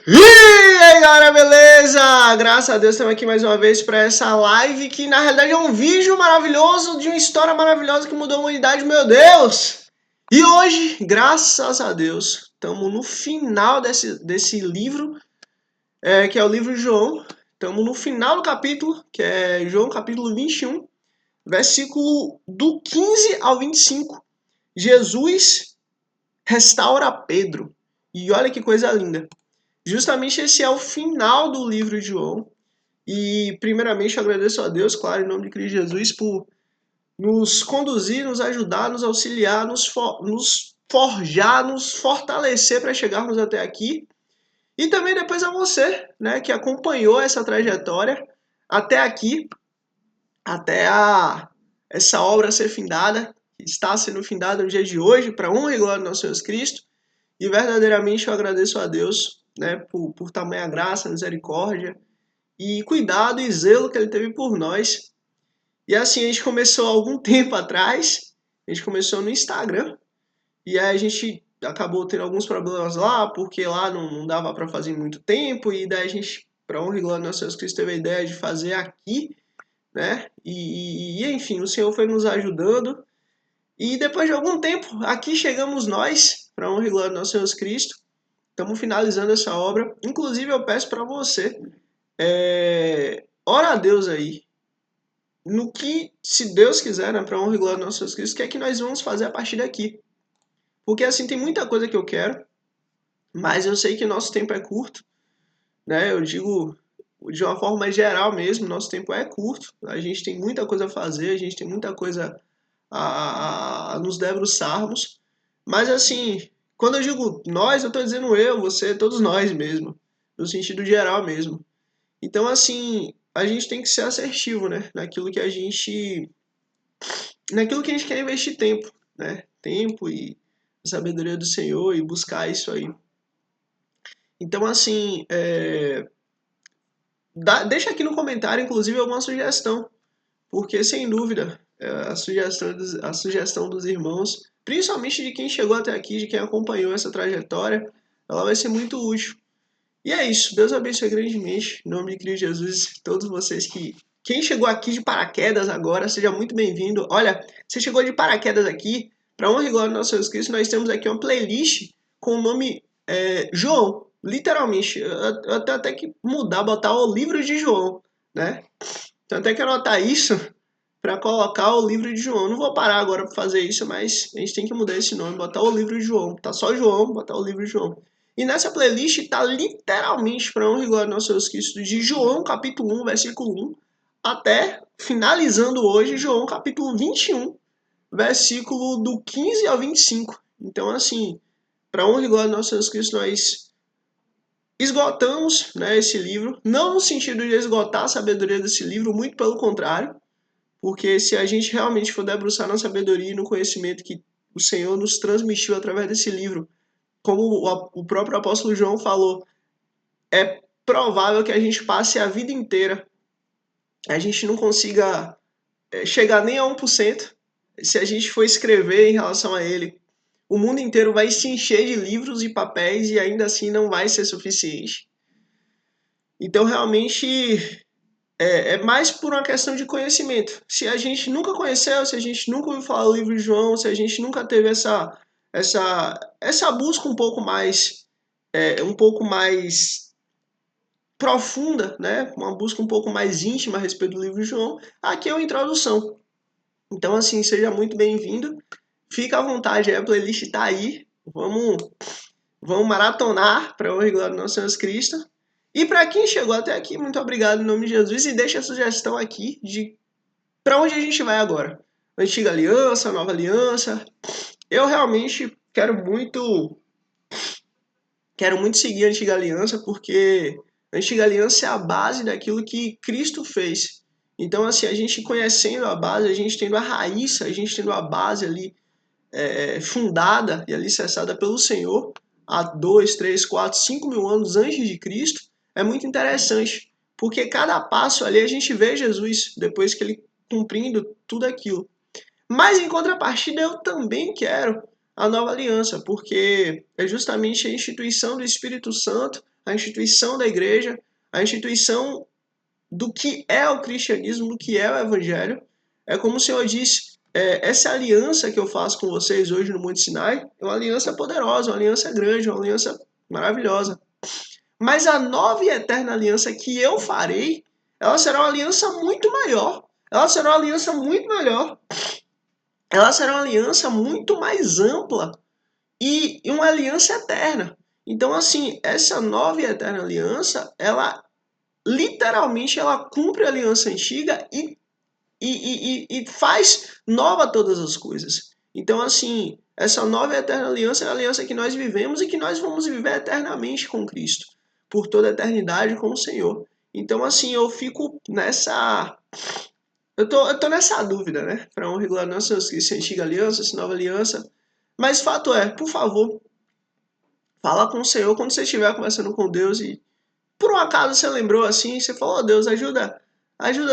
E aí galera, beleza? Graças a Deus estamos aqui mais uma vez para essa live que na realidade é um vídeo maravilhoso de uma história maravilhosa que mudou a humanidade, meu Deus! E hoje, graças a Deus, estamos no final desse livro, que é o livro de João. Estamos no final do capítulo, que é João capítulo 21, versículo do 15 ao 25. Jesus restaura Pedro. E olha que coisa linda. Justamente esse é o final do livro de João. E primeiramente eu agradeço a Deus, claro, em nome de Cristo Jesus, por nos conduzir, nos ajudar, nos auxiliar, nos forjar, nos fortalecer para chegarmos até aqui. E também depois a você, né, que acompanhou essa trajetória até aqui, até essa obra ser findada, que está sendo findada no dia de hoje, para honra e glória do nosso Jesus Cristo. E verdadeiramente eu agradeço a Deus, né, por tamanha graça, misericórdia e cuidado e zelo que Ele teve por nós. E assim, a gente começou há algum tempo atrás, a gente começou no Instagram, e aí a gente acabou tendo alguns problemas lá, porque lá não dava para fazer em muito tempo, e daí a gente, para honra e glória do nosso Jesus Cristo, teve a ideia de fazer aqui, né? E enfim, o Senhor foi nos ajudando, e depois de algum tempo, aqui chegamos nós, para honra e glória do nosso Jesus Cristo. Estamos finalizando essa obra. Inclusive, eu peço para você, ora a Deus aí, no que, se Deus quiser, né, para honra e glória do nosso Jesus Cristo, o que é que nós vamos fazer a partir daqui. Porque assim, tem muita coisa que eu quero, mas eu sei que nosso tempo é curto, né? Eu digo de uma forma mais geral mesmo, nosso tempo é curto, a gente tem muita coisa a fazer, a gente tem muita coisa a nos debruçarmos, mas assim, quando eu digo nós, eu estou dizendo eu, você, todos nós mesmo, no sentido geral mesmo. Então, assim, a gente tem que ser assertivo, né? Naquilo que a gente quer investir tempo, né? Tempo e sabedoria do Senhor e buscar isso aí. Então, assim, deixa aqui no comentário, inclusive, alguma sugestão, porque, sem dúvida, a sugestão dos irmãos, principalmente de quem chegou até aqui, de quem acompanhou essa trajetória, ela vai ser muito útil. E é isso. Deus abençoe grandemente. Em nome de Cristo Jesus, todos vocês que... Quem chegou aqui de paraquedas agora, seja muito bem-vindo. Olha, você chegou de paraquedas aqui, para honra e glória do nosso Jesus Cristo, nós temos aqui uma playlist com o nome João. Literalmente. Eu tenho até que mudar, botar o livro de João, né? Tenho até que anotar isso para colocar o livro de João. Não vou parar agora para fazer isso, mas a gente tem que mudar esse nome, botar o livro de João. Tá só João, botar o livro de João. E nessa playlist tá literalmente, para honra e glória do nosso Jesus Cristo, de João capítulo 1, versículo 1, até finalizando hoje João capítulo 21, versículo do 15 ao 25. Então, assim, para honra e glória do nosso Jesus Cristo, nós esgotamos, né, esse livro, não no sentido de esgotar a sabedoria desse livro, muito pelo contrário, porque se a gente realmente for debruçar na sabedoria e no conhecimento que o Senhor nos transmitiu através desse livro, como o próprio apóstolo João falou, é provável que a gente passe a vida inteira, a gente não consiga chegar nem a 1%, se a gente for escrever em relação a ele. O mundo inteiro vai se encher de livros e papéis e ainda assim não vai ser suficiente. Então, realmente, é mais por uma questão de conhecimento. Se a gente nunca conheceu, se a gente nunca ouviu falar do livro de João, se a gente nunca teve essa busca um pouco mais profunda, né? Uma busca um pouco mais íntima a respeito do livro de João, aqui é uma introdução. Então, assim, seja muito bem-vindo. Fica à vontade, a playlist está aí. Vamos maratonar para o glória do nosso Jesus Cristo. E para quem chegou até aqui, muito obrigado em nome de Jesus. E deixa a sugestão aqui de para onde a gente vai agora. Antiga aliança, nova aliança. Eu realmente quero muito seguir a antiga aliança, porque a antiga aliança é a base daquilo que Cristo fez. Então, assim, a gente conhecendo a base, a gente tendo a raiz, a gente tendo a base ali fundada e alicerçada pelo Senhor há 2, 3, 4, 5 mil anos antes de Cristo, é muito interessante, porque cada passo ali a gente vê Jesus depois que ele cumprindo tudo aquilo. Mas em contrapartida eu também quero a nova aliança, porque é justamente a instituição do Espírito Santo, a instituição da igreja, a instituição do que é o cristianismo, do que é o evangelho. É como o Senhor disse, essa aliança que eu faço com vocês hoje no Monte Sinai é uma aliança poderosa, uma aliança grande, uma aliança maravilhosa. Mas a nova e eterna aliança que eu farei, ela será uma aliança muito maior. Ela será uma aliança muito melhor. Ela será uma aliança muito mais ampla e uma aliança eterna. Então, assim, essa nova e eterna aliança, ela literalmente ela cumpre a aliança antiga e faz nova todas as coisas. Então, assim, essa nova e eterna aliança é a aliança que nós vivemos e que nós vamos viver eternamente com Cristo, por toda a eternidade com o Senhor. Então, assim, eu fico nessa. Eu tô nessa dúvida, né? Para honra e glória de nosso Deus, se é antiga aliança, se nova aliança. Mas fato é, por favor, fala com o Senhor quando você estiver conversando com Deus e por um acaso você lembrou assim, você falou, oh, Deus, ajuda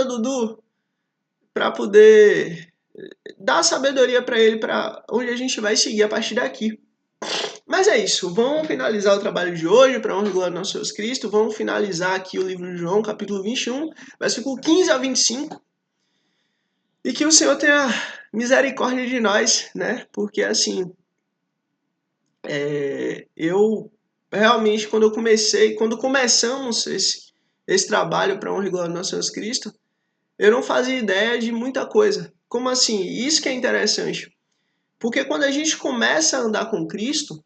Dudu para poder dar sabedoria para ele para onde a gente vai seguir a partir daqui. Mas é isso, vamos finalizar o trabalho de hoje para honra e glória do nosso Jesus Cristo. Vamos finalizar aqui o livro de João, capítulo 21, versículo 15 a 25. E que o Senhor tenha misericórdia de nós, né? Porque assim, eu realmente, quando começamos esse trabalho para honra e glória do nosso Jesus Cristo, eu não fazia ideia de muita coisa. Como assim? Isso que é interessante. Porque quando a gente começa a andar com Cristo,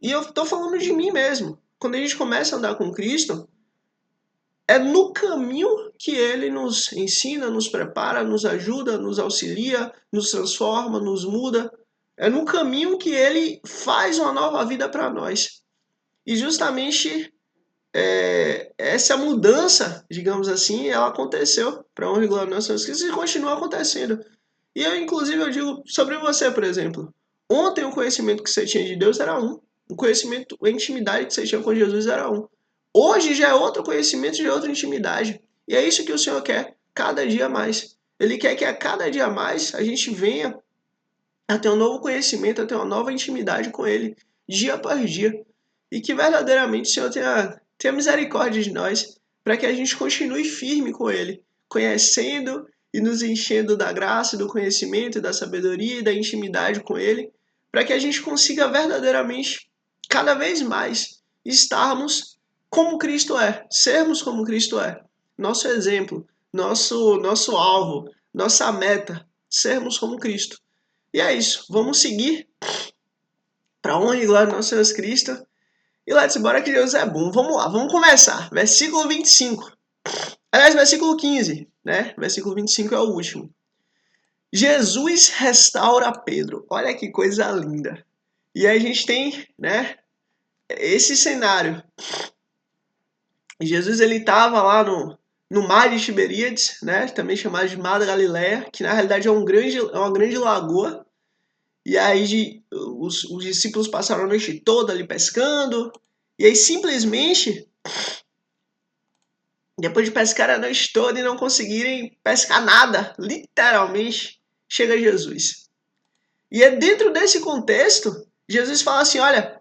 e eu estou falando de mim mesmo, quando a gente começa a andar com Cristo, é no caminho que Ele nos ensina, nos prepara, nos ajuda, nos auxilia, nos transforma, nos muda. É no caminho que Ele faz uma nova vida para nós. E justamente essa mudança, digamos assim, ela aconteceu para honra e glória do nosso Deus Cristo e continua acontecendo. E eu, inclusive, eu digo sobre você, por exemplo. Ontem o conhecimento que você tinha de Deus era um. O conhecimento, a intimidade que você tinha com Jesus era um. Hoje já é outro conhecimento, já é outra intimidade. E é isso que o Senhor quer, cada dia mais. Ele quer que a cada dia mais a gente venha a ter um novo conhecimento, a ter uma nova intimidade com Ele, dia após dia. E que verdadeiramente o Senhor tenha misericórdia de nós, para que a gente continue firme com Ele, conhecendo e nos enchendo da graça, do conhecimento, da sabedoria e da intimidade com Ele, para que a gente consiga verdadeiramente, cada vez mais, estarmos como Cristo é, sermos como Cristo é. Nosso exemplo, nosso alvo, nossa meta, sermos como Cristo. E é isso, vamos seguir para honra e glória do nosso Jesus Cristo. E let's bora que Deus é bom. Vamos lá, vamos começar. Versículo 25. Aliás, versículo 15, né? Versículo 25 é o último. Jesus restaura Pedro. Olha que coisa linda. E aí a gente tem, né, esse cenário. Jesus ele estava lá no mar de Tiberíades, né, também chamado de Mar da Galileia, que na realidade é uma grande lagoa. E aí os discípulos passaram a noite toda ali pescando. E aí simplesmente, depois de pescar a noite toda e não conseguirem pescar nada, literalmente, chega Jesus. E é dentro desse contexto, Jesus fala assim, olha,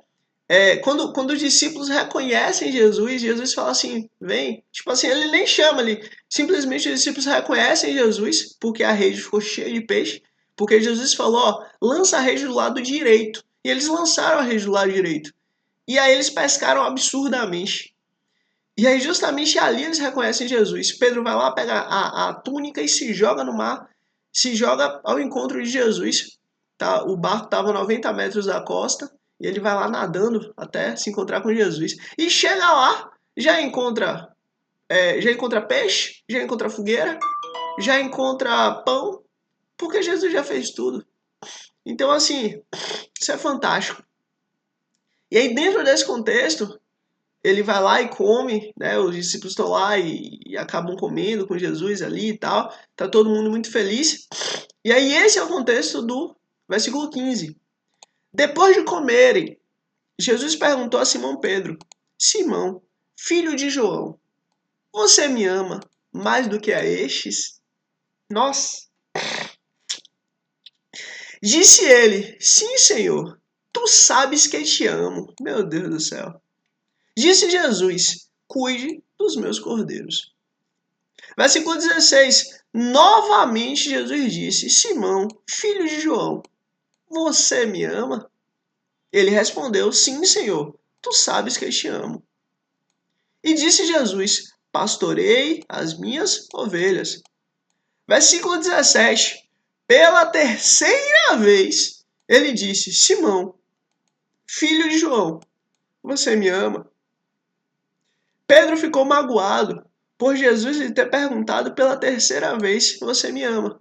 quando os discípulos reconhecem Jesus, Jesus fala assim, vem. Tipo assim, ele nem chama ali. Simplesmente os discípulos reconhecem Jesus, porque a rede ficou cheia de peixe. Porque Jesus falou, ó, lança a rede do lado direito. E eles lançaram a rede do lado direito. E aí eles pescaram absurdamente. E aí justamente ali eles reconhecem Jesus. Pedro vai lá, pega a túnica e se joga no mar. Se joga ao encontro de Jesus. Tá? O barco estava a 90 metros da costa. E ele vai lá nadando até se encontrar com Jesus. E chega lá, já encontra peixe, já encontra fogueira, já encontra pão, porque Jesus já fez tudo. Então, assim, isso é fantástico. E aí, dentro desse contexto, ele vai lá e come, né? Os discípulos estão lá e acabam comendo com Jesus ali e tal. Tá todo mundo muito feliz. E aí, esse é o contexto do versículo 15. Depois de comerem, Jesus perguntou a Simão Pedro: Simão, filho de João, você me ama mais do que a estes? Nossa! Disse ele: Sim, Senhor, tu sabes que te amo. Meu Deus do céu. Disse Jesus: Cuide dos meus cordeiros. Versículo 16. Novamente Jesus disse: Simão, filho de João, você me ama? Ele respondeu: Sim, Senhor, tu sabes que te amo. E disse Jesus: Pastorei as minhas ovelhas. Versículo 17. Pela terceira vez, ele disse: Simão, filho de João, você me ama? Pedro ficou magoado por Jesus lhe ter perguntado pela terceira vez: Você me ama?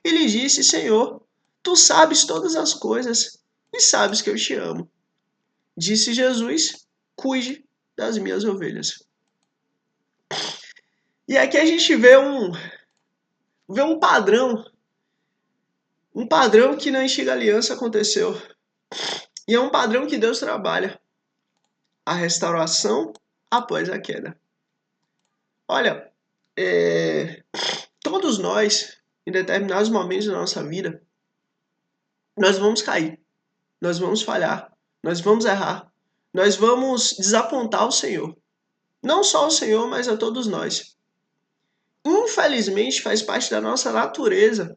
E lhe disse: Senhor, tu sabes todas as coisas e sabes que eu te amo. Disse Jesus: Cuide das minhas ovelhas. E aqui a gente vê um padrão que na antiga aliança aconteceu. E é um padrão que Deus trabalha: a restauração após a queda. Olha, todos nós, em determinados momentos da nossa vida, nós vamos cair, nós vamos falhar, nós vamos errar, nós vamos desapontar o Senhor. Não só o Senhor, mas a todos nós. Infelizmente, faz parte da nossa natureza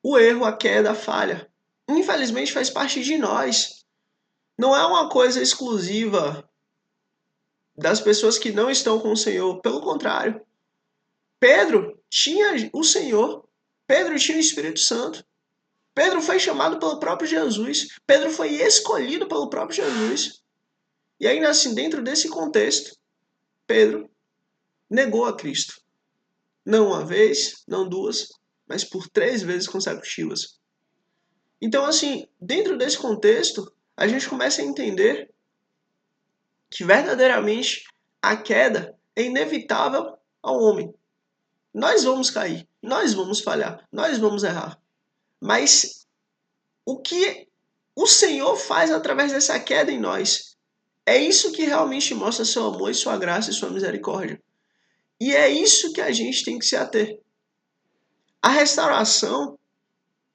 o erro, a queda, a falha. Infelizmente, faz parte de nós. Não é uma coisa exclusiva das pessoas que não estão com o Senhor. Pelo contrário, Pedro tinha o Senhor. Pedro tinha o Espírito Santo. Pedro foi chamado pelo próprio Jesus. Pedro foi escolhido pelo próprio Jesus. E ainda assim, dentro desse contexto, Pedro negou a Cristo. Não uma vez, não duas, mas por 3 vezes consecutivas. Então, assim, dentro desse contexto, a gente começa a entender que verdadeiramente a queda é inevitável ao homem. Nós vamos cair, nós vamos falhar, nós vamos errar. Mas o que o Senhor faz através dessa queda em nós, é isso que realmente mostra seu amor e sua graça e sua misericórdia. E é isso que a gente tem que se ater. A restauração,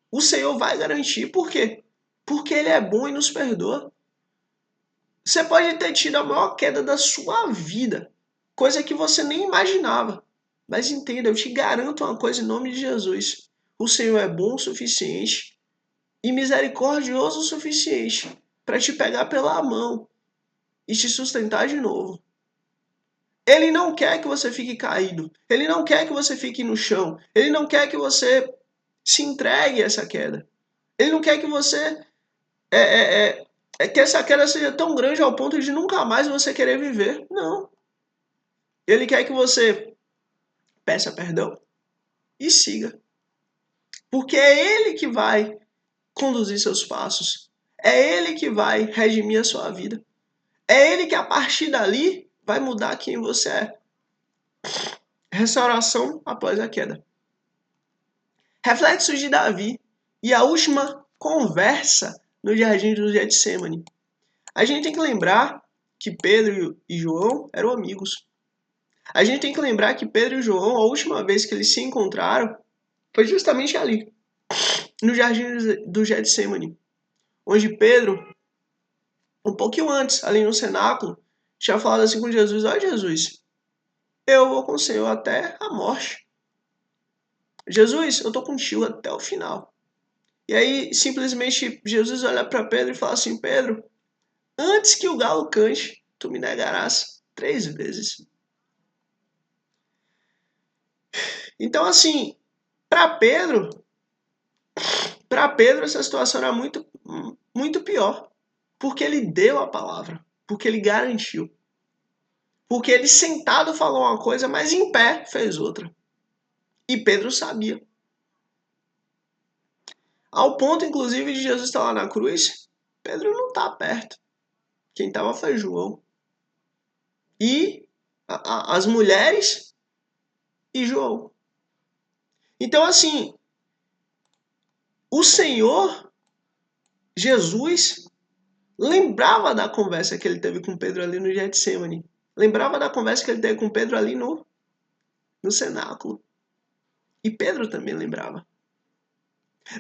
o Senhor vai garantir. Por quê? Porque Ele é bom e nos perdoa. Você pode ter tido a maior queda da sua vida, coisa que você nem imaginava. Mas entenda, eu te garanto uma coisa em nome de Jesus. O Senhor é bom o suficiente e misericordioso o suficiente para te pegar pela mão e te sustentar de novo. Ele não quer que você fique caído. Ele não quer que você fique no chão. Ele não quer que você se entregue a essa queda. Ele não quer que você que essa queda seja tão grande ao ponto de nunca mais você querer viver. Não. Ele quer que você peça perdão e siga. Porque é Ele que vai conduzir seus passos. É Ele que vai redimir a sua vida. É Ele que a partir dali vai mudar quem você é. Restauração após a queda. Reflexos de Davi e a última conversa no jardim do Getsemane. A gente tem que lembrar que Pedro e João eram amigos. A gente tem que lembrar que Pedro e João, a última vez que eles se encontraram, foi justamente ali, no jardim do Getsemane, onde Pedro, um pouquinho antes, ali no cenáculo, tinha falado assim com Jesus: ó Jesus, eu vou com o Senhor até a morte. Jesus, eu tô contigo até o final. E aí, simplesmente, Jesus olha para Pedro e fala assim: Pedro, antes que o galo cante, tu me negarás 3 vezes. Então, assim, para Pedro essa situação era muito pior, porque ele deu a palavra, porque ele garantiu, porque ele sentado falou uma coisa, mas em pé fez outra. E Pedro sabia. Ao ponto, inclusive, de Jesus estar lá na cruz, Pedro não está perto. Quem estava foi João. E as mulheres e João. Então, assim, o Senhor, Jesus, lembrava da conversa que ele teve com Pedro ali no Getsemane. Lembrava da conversa que ele teve com Pedro ali no cenáculo. E Pedro também lembrava.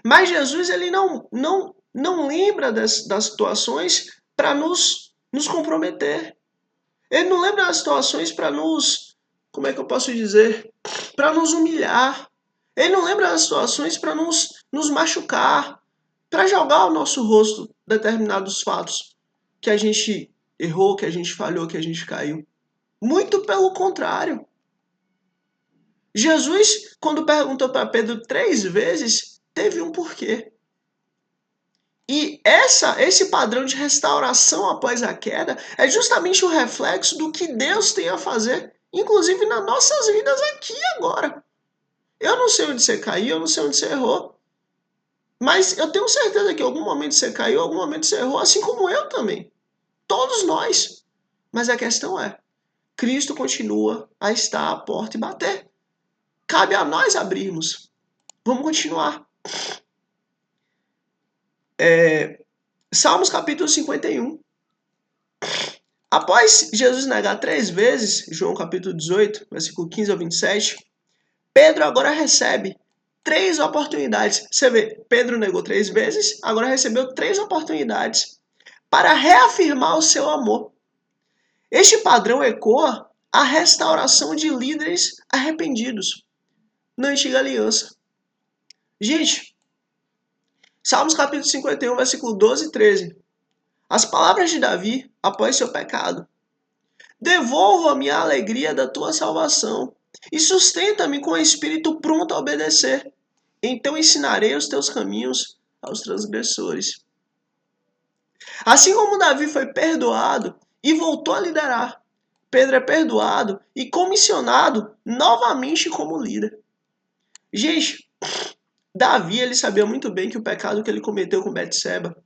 Mas Jesus ele não lembra das situações para nos comprometer. Ele não lembra das situações para como é que eu posso dizer? Para nos humilhar. Ele não lembra das situações para nos machucar, para jogar ao nosso rosto determinados fatos que a gente errou, que a gente falhou, que a gente caiu. Muito pelo contrário. Jesus, quando perguntou para Pedro 3 vezes, teve um porquê. E esse padrão de restauração após a queda é justamente o reflexo do que Deus tem a fazer, inclusive nas nossas vidas aqui e agora. Eu não sei onde você caiu, eu não sei onde você errou, mas eu tenho certeza que em algum momento você caiu, em algum momento você errou, assim como eu também. Todos nós. Mas a questão é, Cristo continua a estar à porta e bater. Cabe a nós abrirmos. Vamos continuar. Salmos capítulo 51. Após Jesus negar 3 vezes, João capítulo 18, versículo 15 ao 27, Pedro agora recebe 3 oportunidades. Você vê, Pedro negou 3 vezes, agora recebeu 3 oportunidades para reafirmar o seu amor. Este padrão ecoa a restauração de líderes arrependidos na antiga aliança. Gente, Salmos capítulo 51, versículo 12 e 13. As palavras de Davi após seu pecado. Devolva-me a alegria da tua salvação e sustenta-me com o espírito pronto a obedecer. Então ensinarei os teus caminhos aos transgressores. Assim como Davi foi perdoado e voltou a liderar, Pedro é perdoado e comissionado novamente como líder. Gente, Davi ele sabia muito bem que o pecado que ele cometeu com Betseba,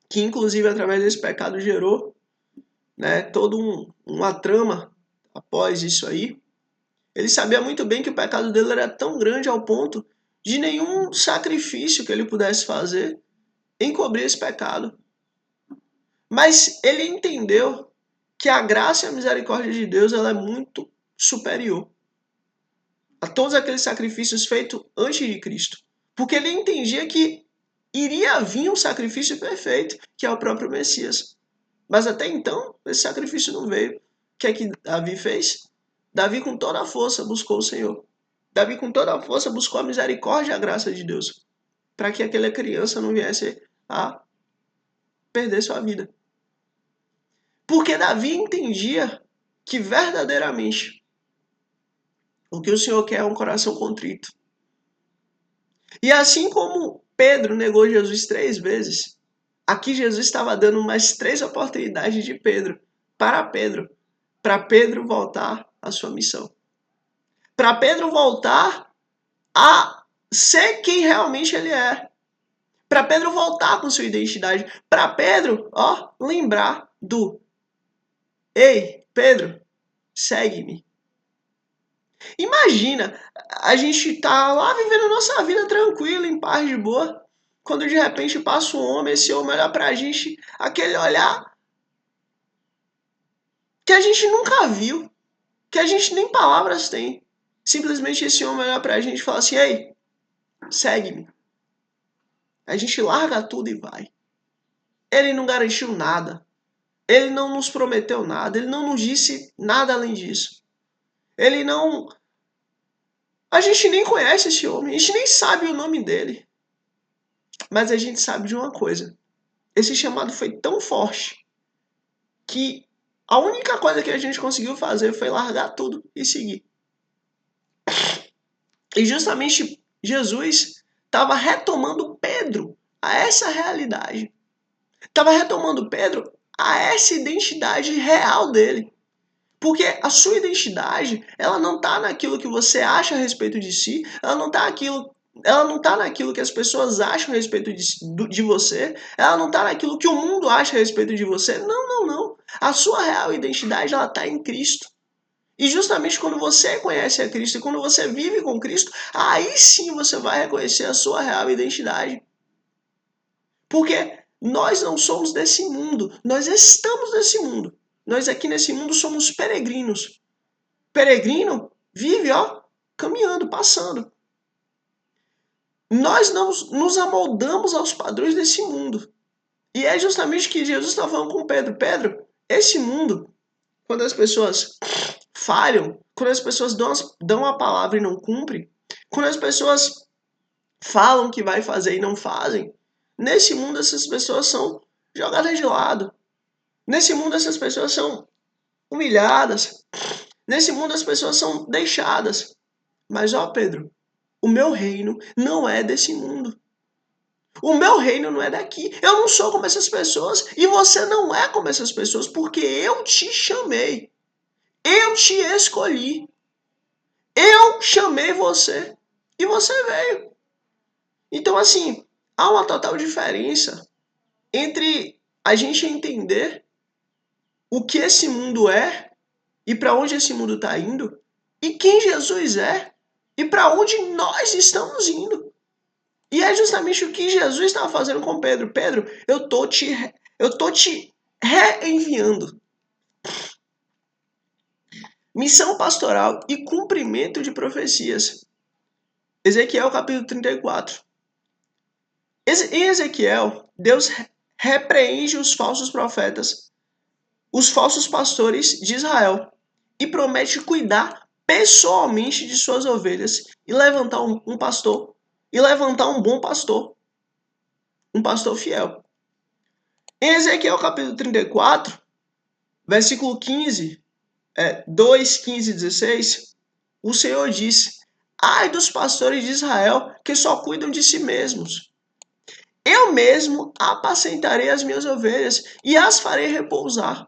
que inclusive através desse pecado gerou toda uma trama após isso aí, ele sabia muito bem que o pecado dele era tão grande ao ponto de nenhum sacrifício que ele pudesse fazer encobrir esse pecado. Mas ele entendeu que a graça e a misericórdia de Deus ela é muito superior a todos aqueles sacrifícios feitos antes de Cristo. Porque ele entendia que iria vir um sacrifício perfeito, que é o próprio Messias. Mas até então, esse sacrifício não veio. O que é que Davi fez? Davi com toda a força buscou o Senhor. Davi com toda a força buscou a misericórdia e a graça de Deus, para que aquela criança não viesse a perder sua vida. Porque Davi entendia que verdadeiramente o que o Senhor quer é um coração contrito. E assim como Pedro negou Jesus 3 vezes, aqui Jesus estava dando mais 3 oportunidades de Pedro, para Pedro voltar à sua missão. Para Pedro voltar a ser quem realmente ele é. Para Pedro voltar com sua identidade. Para Pedro, lembrar do: ei, Pedro, segue-me. Imagina, a gente tá lá vivendo a nossa vida tranquila, em paz, de boa. Quando de repente passa um homem, esse homem olha pra gente, aquele olhar que a gente nunca viu, que a gente nem palavras tem. Simplesmente esse homem olha pra gente e fala assim: ei, segue-me. A gente larga tudo e vai. Ele não garantiu nada. Ele não nos prometeu nada. Ele não nos disse nada além disso. Ele não. A gente nem conhece esse homem. A gente nem sabe o nome dele. Mas a gente sabe de uma coisa. Esse chamado foi tão forte que a única coisa que a gente conseguiu fazer foi largar tudo e seguir. E justamente Jesus estava retomando Pedro a essa realidade. Estava retomando Pedro a essa identidade real dele. Porque a sua identidade, ela não está naquilo que você acha a respeito de si, ela não está naquilo que as pessoas acham a respeito de você, ela não está naquilo que o mundo acha a respeito de você. Não, não, não. A sua real identidade, ela está em Cristo. E justamente quando você conhece a Cristo e quando você vive com Cristo, aí sim você vai reconhecer a sua real identidade. Porque nós não somos desse mundo, nós estamos nesse mundo. Nós aqui nesse mundo somos peregrinos. Peregrino vive, caminhando, passando. Nós não nos amoldamos aos padrões desse mundo. E é justamente o que Jesus está falando com Pedro. Pedro, esse mundo, quando as pessoas falham, quando as pessoas dão a palavra e não cumprem, quando as pessoas falam que vai fazer e não fazem, nesse mundo essas pessoas são jogadas de lado. Nesse mundo essas pessoas são humilhadas. Nesse mundo as pessoas são deixadas. Mas ó, Pedro, o meu reino não é desse mundo. O meu reino não é daqui. Eu não sou como essas pessoas e você não é como essas pessoas porque eu te chamei. Eu te escolhi. Eu chamei você e você veio. Então, assim, há uma total diferença entre a gente entender o que esse mundo é e para onde esse mundo está indo e quem Jesus é e para onde nós estamos indo. E é justamente o que Jesus estava fazendo com Pedro. Pedro, eu tô te reenviando. Missão pastoral e cumprimento de profecias. Ezequiel capítulo 34. Em Ezequiel, Deus repreende os falsos profetas, os falsos pastores de Israel, e promete cuidar pessoalmente de suas ovelhas e levantar um pastor, e levantar um bom pastor, um pastor fiel. Em Ezequiel capítulo 34, versículo 15, 2, 15 e 16, o Senhor diz: ai dos pastores de Israel que só cuidam de si mesmos. Eu mesmo apacentarei as minhas ovelhas e as farei repousar.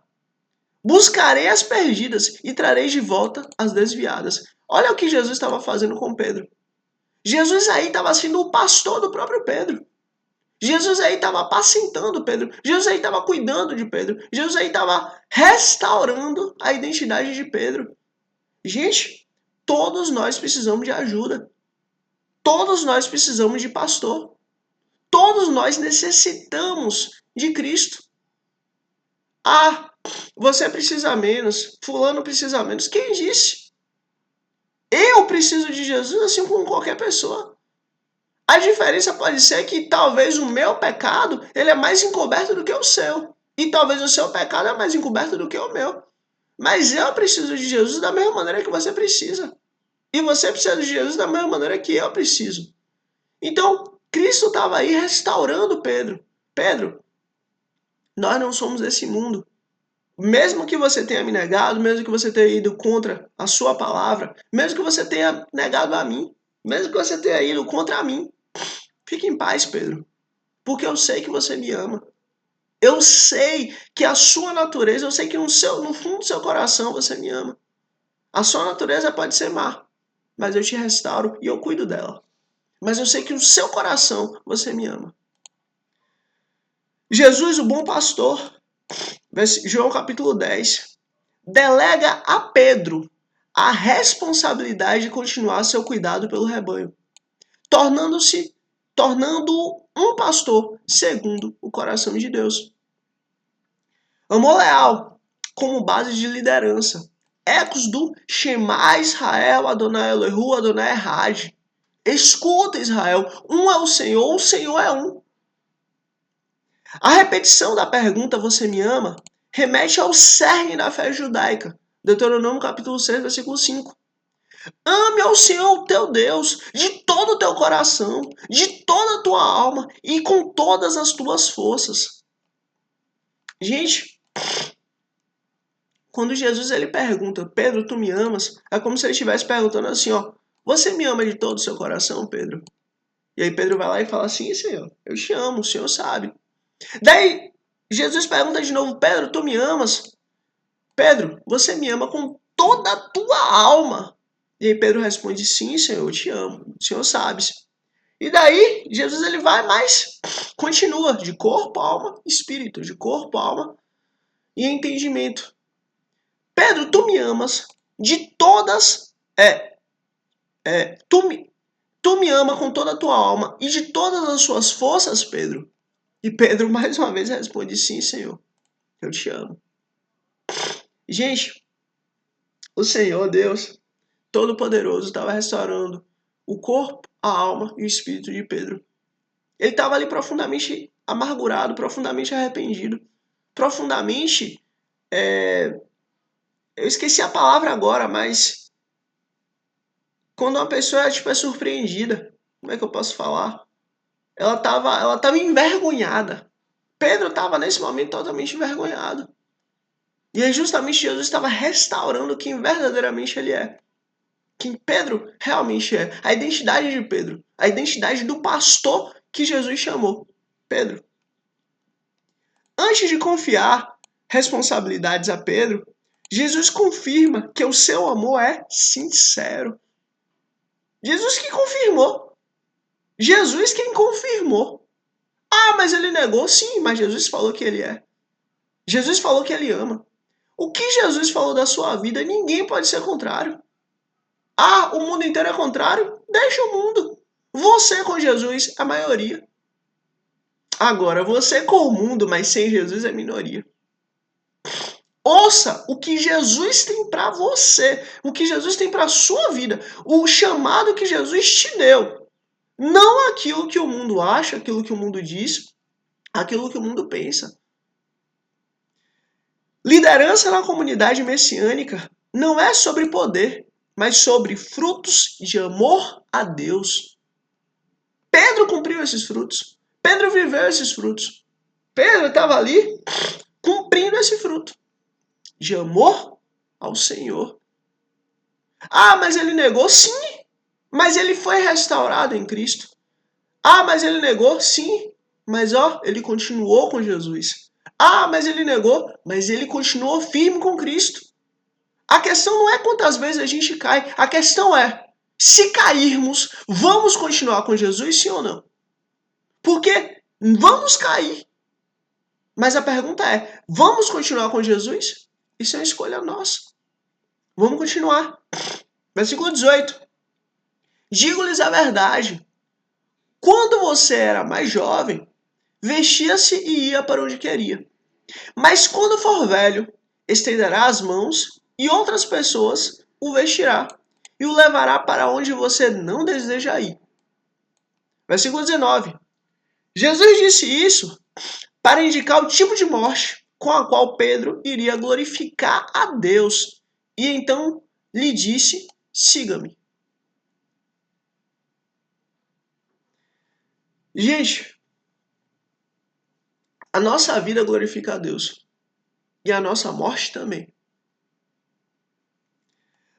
Buscarei as perdidas e trarei de volta as desviadas. Olha o que Jesus estava fazendo com Pedro. Jesus aí estava sendo o pastor do próprio Pedro. Jesus aí estava apacentando Pedro. Jesus aí estava cuidando de Pedro. Jesus aí estava restaurando a identidade de Pedro. Gente, todos nós precisamos de ajuda. Todos nós precisamos de pastor. Todos nós necessitamos de Cristo. Ah, você precisa menos. Fulano precisa menos. Quem disse? Eu preciso de Jesus assim como qualquer pessoa. A diferença pode ser que talvez o meu pecado ele é mais encoberto do que o seu. E talvez o seu pecado é mais encoberto do que o meu. Mas eu preciso de Jesus da mesma maneira que você precisa. E você precisa de Jesus da mesma maneira que eu preciso. Então, Cristo estava aí restaurando Pedro. Pedro, nós não somos desse mundo. Mesmo que você tenha me negado, mesmo que você tenha ido contra a sua palavra, mesmo que você tenha negado a mim, mesmo que você tenha ido contra mim, fique em paz, Pedro. Porque eu sei que você me ama. Eu sei que a sua natureza, eu sei que no fundo do seu coração você me ama. A sua natureza pode ser má, mas eu te restauro e eu cuido dela. Mas eu sei que no seu coração você me ama. Jesus, o bom pastor, João capítulo 10, delega a Pedro a responsabilidade de continuar seu cuidado pelo rebanho, tornando um pastor segundo o coração de Deus. Amor leal como base de liderança. Ecos do Shema Israel, Adonai Elohu, Adonai Errad. Escuta, Israel, um é o Senhor é um. A repetição da pergunta você me ama remete ao cerne da fé judaica. Deuteronômio capítulo 6, versículo 5. Ame ao Senhor teu Deus de todo o teu coração, de toda a tua alma e com todas as tuas forças. Gente, quando Jesus ele pergunta, Pedro, tu me amas? É como se ele estivesse perguntando assim, ó, você me ama de todo o seu coração, Pedro? E aí Pedro vai lá e fala, sim, Senhor, eu te amo, o Senhor sabe. Daí Jesus pergunta de novo, Pedro, tu me amas? Pedro, você me ama com toda a tua alma? E aí Pedro responde, sim, Senhor, eu te amo, o Senhor sabe. E daí Jesus ele vai mais, continua de corpo, alma, espírito, de corpo, alma e entendimento. Pedro, tu me amas de todas, tu me ama com toda a tua alma e de todas as suas forças, Pedro? E Pedro mais uma vez responde, sim, Senhor, eu te amo. Gente, o Senhor Deus Todo-Poderoso estava restaurando o corpo a alma e o espírito de Pedro. Ele estava ali profundamente amargurado, profundamente arrependido, profundamente... Eu esqueci a palavra agora, mas quando uma pessoa é surpreendida, como é que eu posso falar? Ela tava envergonhada. Pedro estava nesse momento totalmente envergonhado. E é justamente Jesus estava restaurando quem verdadeiramente ele é. Quem Pedro realmente é. A identidade de Pedro. A identidade do pastor que Jesus chamou. Pedro. Antes de confiar responsabilidades a Pedro, Jesus confirma que o seu amor é sincero. Jesus que confirmou. Jesus quem confirmou. Ah, mas ele negou? Sim, mas Jesus falou que ele é. Jesus falou que ele ama. O que Jesus falou da sua vida, ninguém pode ser contrário. Ah, o mundo inteiro é contrário? Deixa o mundo. Você com Jesus é a maioria. Agora, você com o mundo, mas sem Jesus é minoria. Ouça o que Jesus tem para você, o que Jesus tem para a sua vida, o chamado que Jesus te deu. Não aquilo que o mundo acha, aquilo que o mundo diz, aquilo que o mundo pensa. Liderança na comunidade messiânica não é sobre poder, mas sobre frutos de amor a Deus. Pedro cumpriu esses frutos. Pedro viveu esses frutos. Pedro estava ali cumprindo esse fruto de amor ao Senhor. Ah, mas ele negou? Sim. Mas ele foi restaurado em Cristo. Ah, mas ele negou? Sim. Mas ele continuou com Jesus. Ah, mas ele negou? Mas ele continuou firme com Cristo. A questão não é quantas vezes a gente cai. A questão é, se cairmos, vamos continuar com Jesus, sim ou não? Porque vamos cair. Mas a pergunta é, vamos continuar com Jesus? Isso é uma escolha nossa. Vamos continuar. Versículo 18. Digo-lhes a verdade. Quando você era mais jovem, vestia-se e ia para onde queria. Mas quando for velho, estenderá as mãos e outras pessoas o vestirá e o levará para onde você não deseja ir. Versículo 19. Jesus disse isso para indicar o tipo de morte com a qual Pedro iria glorificar a Deus. E então lhe disse, siga-me. Gente, a nossa vida glorifica a Deus. E a nossa morte também.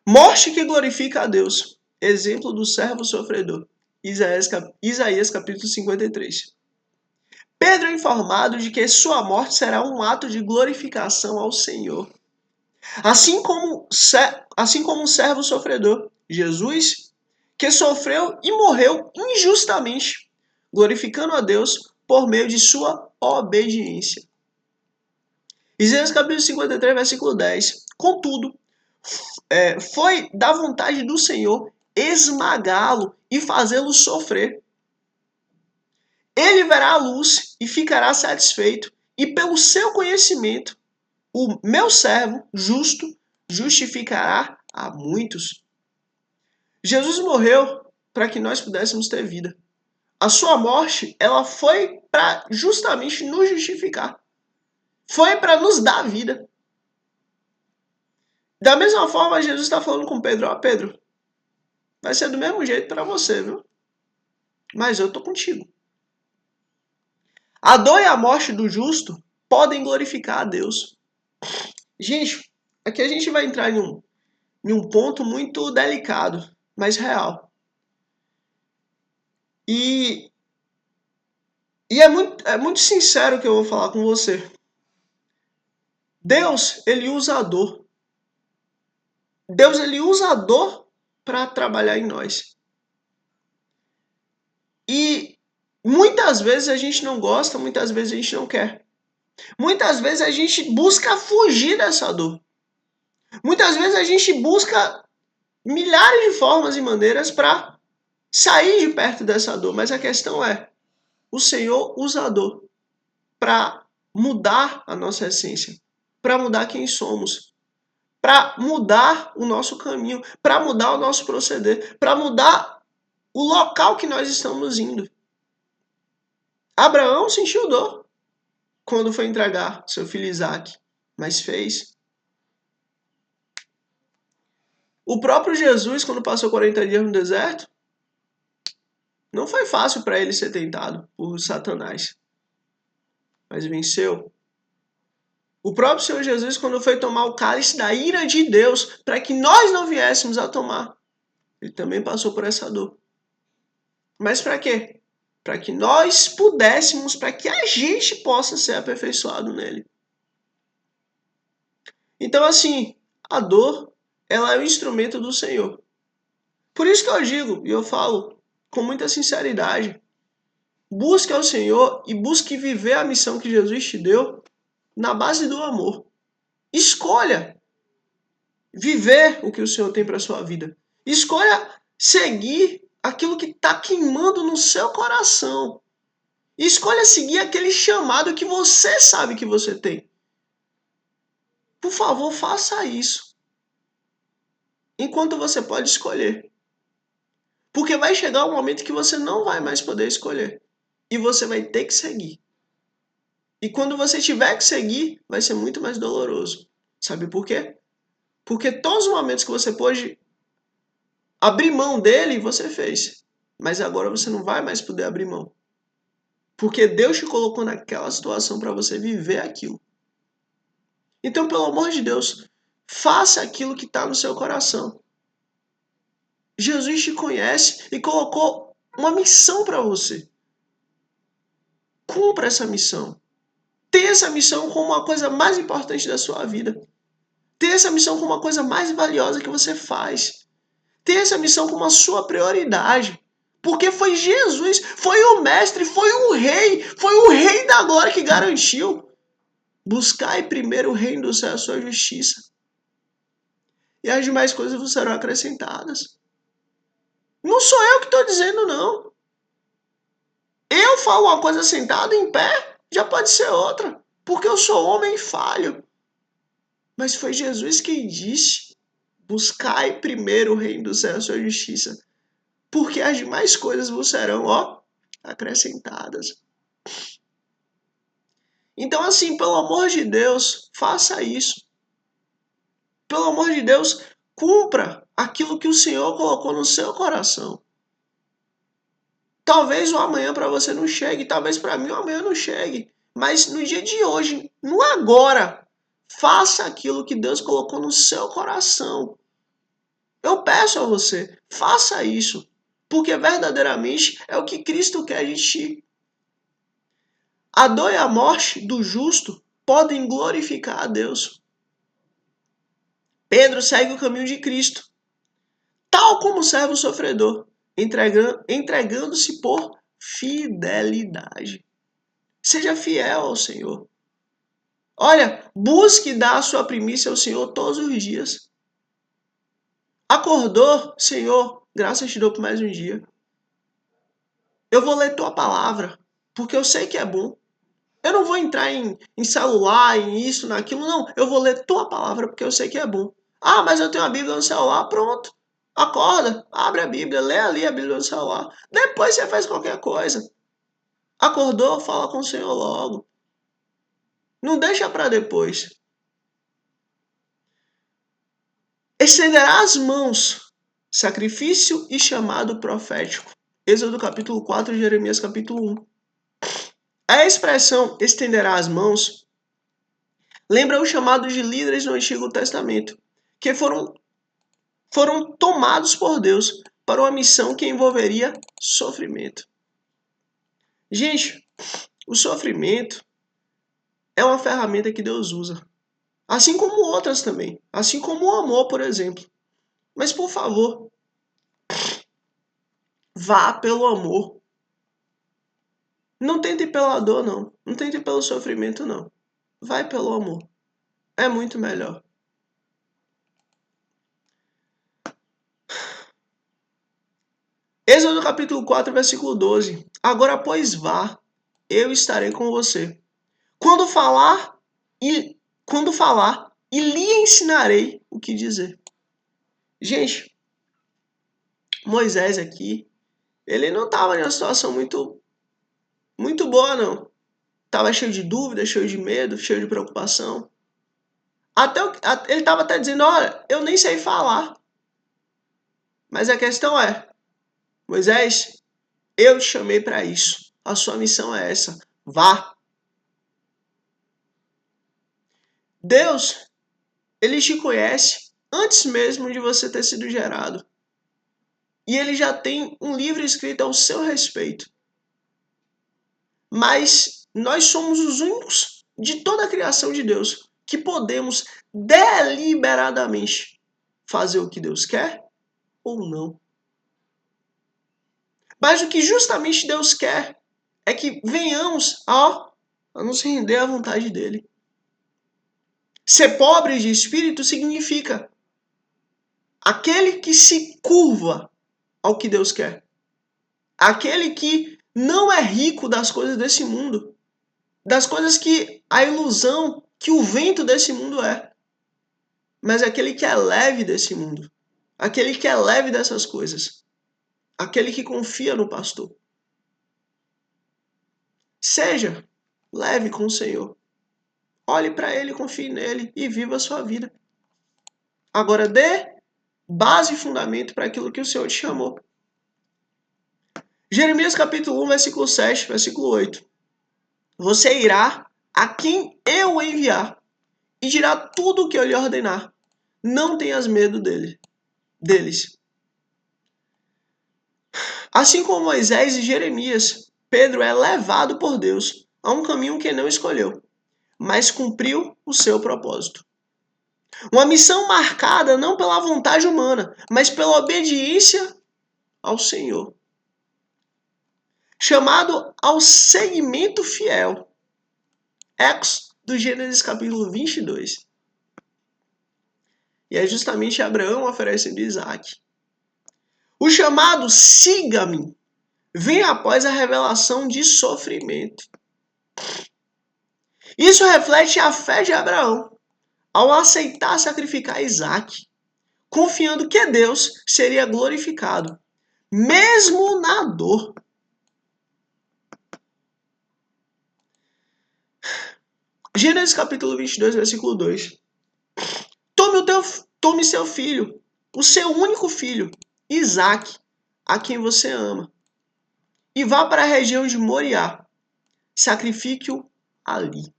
Morte que glorifica a Deus. Exemplo do servo sofredor. Isaías capítulo 53. Pedro é informado de que sua morte será um ato de glorificação ao Senhor. Assim como um servo sofredor, Jesus, que sofreu e morreu injustamente, glorificando a Deus por meio de sua obediência. Isaías capítulo 53, versículo 10. Contudo, foi da vontade do Senhor esmagá-lo e fazê-lo sofrer. Ele verá a luz e ficará satisfeito, e pelo seu conhecimento, o meu servo justo justificará a muitos. Jesus morreu para que nós pudéssemos ter vida. A sua morte, ela foi para justamente nos justificar. Foi para nos dar vida. Da mesma forma, Jesus está falando com Pedro, Pedro, vai ser do mesmo jeito para você, viu? Mas eu tô contigo. A dor e a morte do justo podem glorificar a Deus. Gente, aqui a gente vai entrar em um ponto muito delicado, mas real. E é muito sincero o que eu vou falar com você. Deus, ele usa a dor. Deus, ele usa a dor para trabalhar em nós. E muitas vezes a gente não gosta, muitas vezes a gente não quer. Muitas vezes a gente busca fugir dessa dor. Muitas vezes a gente busca milhares de formas e maneiras para sair de perto dessa dor. Mas a questão é, o Senhor usa a dor para mudar a nossa essência, para mudar quem somos, para mudar o nosso caminho, para mudar o nosso proceder, para mudar o local que nós estamos indo. Abraão sentiu dor quando foi entregar seu filho Isaque, mas fez. O próprio Jesus, quando passou 40 dias no deserto, não foi fácil para ele ser tentado por Satanás, mas venceu. O próprio Senhor Jesus, quando foi tomar o cálice da ira de Deus, para que nós não viéssemos a tomar, ele também passou por essa dor. Mas para quê? Para que nós pudéssemos, para que a gente possa ser aperfeiçoado nele. Então, assim, a dor, ela é o instrumento do Senhor. Por isso que eu digo, e eu falo com muita sinceridade, busque ao Senhor e busque viver a missão que Jesus te deu na base do amor. Escolha viver o que o Senhor tem para a sua vida. Escolha seguir aquilo que está queimando no seu coração. Escolha seguir aquele chamado que você sabe que você tem. Por favor, faça isso. Enquanto você pode escolher. Porque vai chegar um momento que você não vai mais poder escolher. E você vai ter que seguir. E quando você tiver que seguir, vai ser muito mais doloroso. Sabe por quê? Porque todos os momentos que você pôde abrir mão dele, você fez. Mas agora você não vai mais poder abrir mão. Porque Deus te colocou naquela situação para você viver aquilo. Então, pelo amor de Deus, faça aquilo que está no seu coração. Jesus te conhece e colocou uma missão para você. Cumpra essa missão. Tenha essa missão como uma coisa mais importante da sua vida. Tenha essa missão como uma coisa mais valiosa que você faz. Tenha essa missão como a sua prioridade. Porque foi Jesus, foi o mestre, foi o rei da glória que garantiu. Buscai primeiro o reino do céu e a sua justiça. E as demais coisas vos serão acrescentadas. Não sou eu que estou dizendo, não. Eu falo uma coisa sentado em pé, já pode ser outra. Porque eu sou homem e falho. Mas foi Jesus quem disse: buscai primeiro o reino do céu e a sua justiça. Porque as demais coisas vos serão, acrescentadas. Então, assim, pelo amor de Deus, faça isso. Pelo amor de Deus, cumpra aquilo que o Senhor colocou no seu coração. Talvez o amanhã para você não chegue, talvez para mim o amanhã não chegue. Mas no dia de hoje, no agora, faça aquilo que Deus colocou no seu coração. Eu peço a você, faça isso. Porque verdadeiramente é o que Cristo quer de ti. A dor e a morte do justo podem glorificar a Deus. Pedro segue o caminho de Cristo, tal como o servo sofredor, entregando-se por fidelidade. Seja fiel ao Senhor. Olha, busque dar a sua primícia ao Senhor todos os dias. Acordou, Senhor, graças te dou por mais um dia. Eu vou ler tua palavra, porque eu sei que é bom. Eu não vou entrar em celular, em isso, naquilo, não. Eu vou ler tua palavra, porque eu sei que é bom. Ah, mas eu tenho a Bíblia no celular, pronto. Acorda, abre a Bíblia, lê ali a Bíblia no celular. Depois você faz qualquer coisa. Acordou, fala com o Senhor logo. Não deixa para depois. Estenderá as mãos, sacrifício e chamado profético. Êxodo capítulo 4, Jeremias capítulo 1. A expressão estenderá as mãos lembra o chamado de líderes no Antigo Testamento, que foram tomados por Deus para uma missão que envolveria sofrimento. Gente, o sofrimento é uma ferramenta que Deus usa, assim como outras também, assim como o amor, por exemplo. Mas, por favor, vá pelo amor. Não tente pela dor, não. Não tente pelo sofrimento, não. Vai pelo amor. É muito melhor. Êxodo capítulo 4, versículo 12. Agora, pois, vá, eu estarei com você. Quando falar, e lhe ensinarei o que dizer. Gente, Moisés aqui, ele não estava em uma situação muito boa, não. Estava cheio de dúvida, cheio de medo, cheio de preocupação. Ele estava até dizendo, olha, eu nem sei falar. Mas a questão é, Moisés, eu te chamei para isso. A sua missão é essa. Vá. Deus, ele te conhece antes mesmo de você ter sido gerado. E ele já tem um livro escrito ao seu respeito. Mas nós somos os únicos de toda a criação de Deus que podemos deliberadamente fazer o que Deus quer ou não. Mas o que justamente Deus quer é que venhamos a nos render à vontade dele. Ser pobre de espírito significa aquele que se curva ao que Deus quer. Aquele que não é rico das coisas desse mundo, das coisas que a ilusão, que o vento desse mundo é. Mas aquele que é leve desse mundo, aquele que é leve dessas coisas, aquele que confia no pastor. Seja leve com o Senhor. Olhe para ele, confie nele e viva a sua vida. Agora dê base e fundamento para aquilo que o Senhor te chamou. Jeremias capítulo 1, versículo 7, versículo 8. Você irá a quem eu enviar e dirá tudo o que eu lhe ordenar. Não tenhas medo deles. Assim como Moisés e Jeremias, Pedro é levado por Deus a um caminho que não escolheu, mas cumpriu o seu propósito. Uma missão marcada não pela vontade humana, mas pela obediência ao Senhor. Chamado ao seguimento fiel. Ecos do Gênesis capítulo 22. E é justamente Abraão oferecendo Isaac. O chamado siga-me vem após a revelação de sofrimento. Isso reflete a fé de Abraão ao aceitar sacrificar Isaac, confiando que Deus seria glorificado, mesmo na dor. Gênesis capítulo 22, versículo 2. Tome seu filho, o seu único filho, Isaac, a quem você ama, e vá para a região de Moriá. Sacrifique-o ali.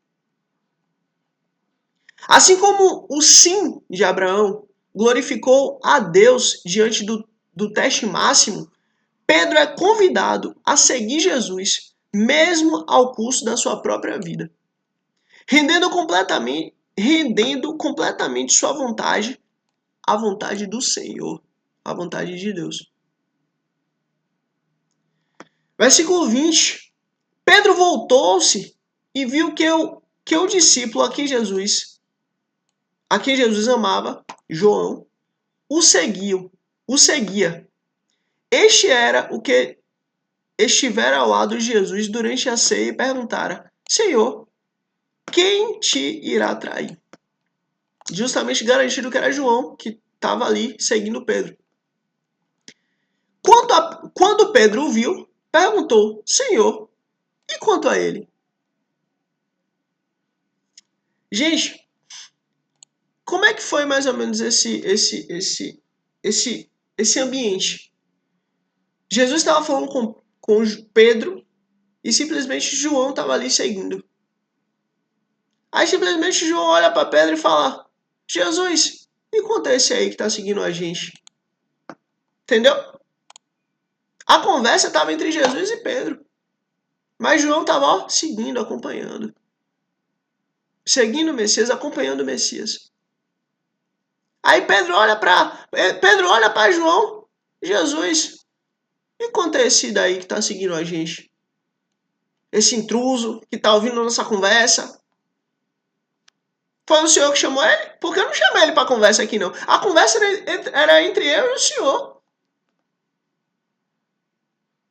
Assim como o sim de Abraão glorificou a Deus diante do teste máximo, Pedro é convidado a seguir Jesus, mesmo ao custo da sua própria vida, rendendo completamente sua vontade à vontade do Senhor, à vontade de Deus. Versículo 20. Pedro voltou-se e viu que o discípulo a quem Jesus amava, João, o seguia. Este era o que estivera ao lado de Jesus durante a ceia e perguntara: Senhor, quem te irá trair? Justamente garantindo que era João que estava ali seguindo Pedro. Quando Pedro o viu, perguntou: Senhor, e quanto a ele? Gente, como é que foi mais ou menos esse ambiente? Jesus estava falando com Pedro e simplesmente João estava ali seguindo. Aí simplesmente João olha para Pedro e fala: Jesus, e quanto a esse aí que está seguindo a gente? Entendeu? A conversa estava entre Jesus e Pedro. Mas João estava seguindo, acompanhando. Seguindo o Messias, acompanhando o Messias. Aí Pedro olha para João: Jesus, e quanto a esse daí que está seguindo a gente? Esse intruso que está ouvindo a nossa conversa? Foi o senhor que chamou ele? Porque eu não chamei ele para conversa aqui, não. A conversa era entre eu e o senhor.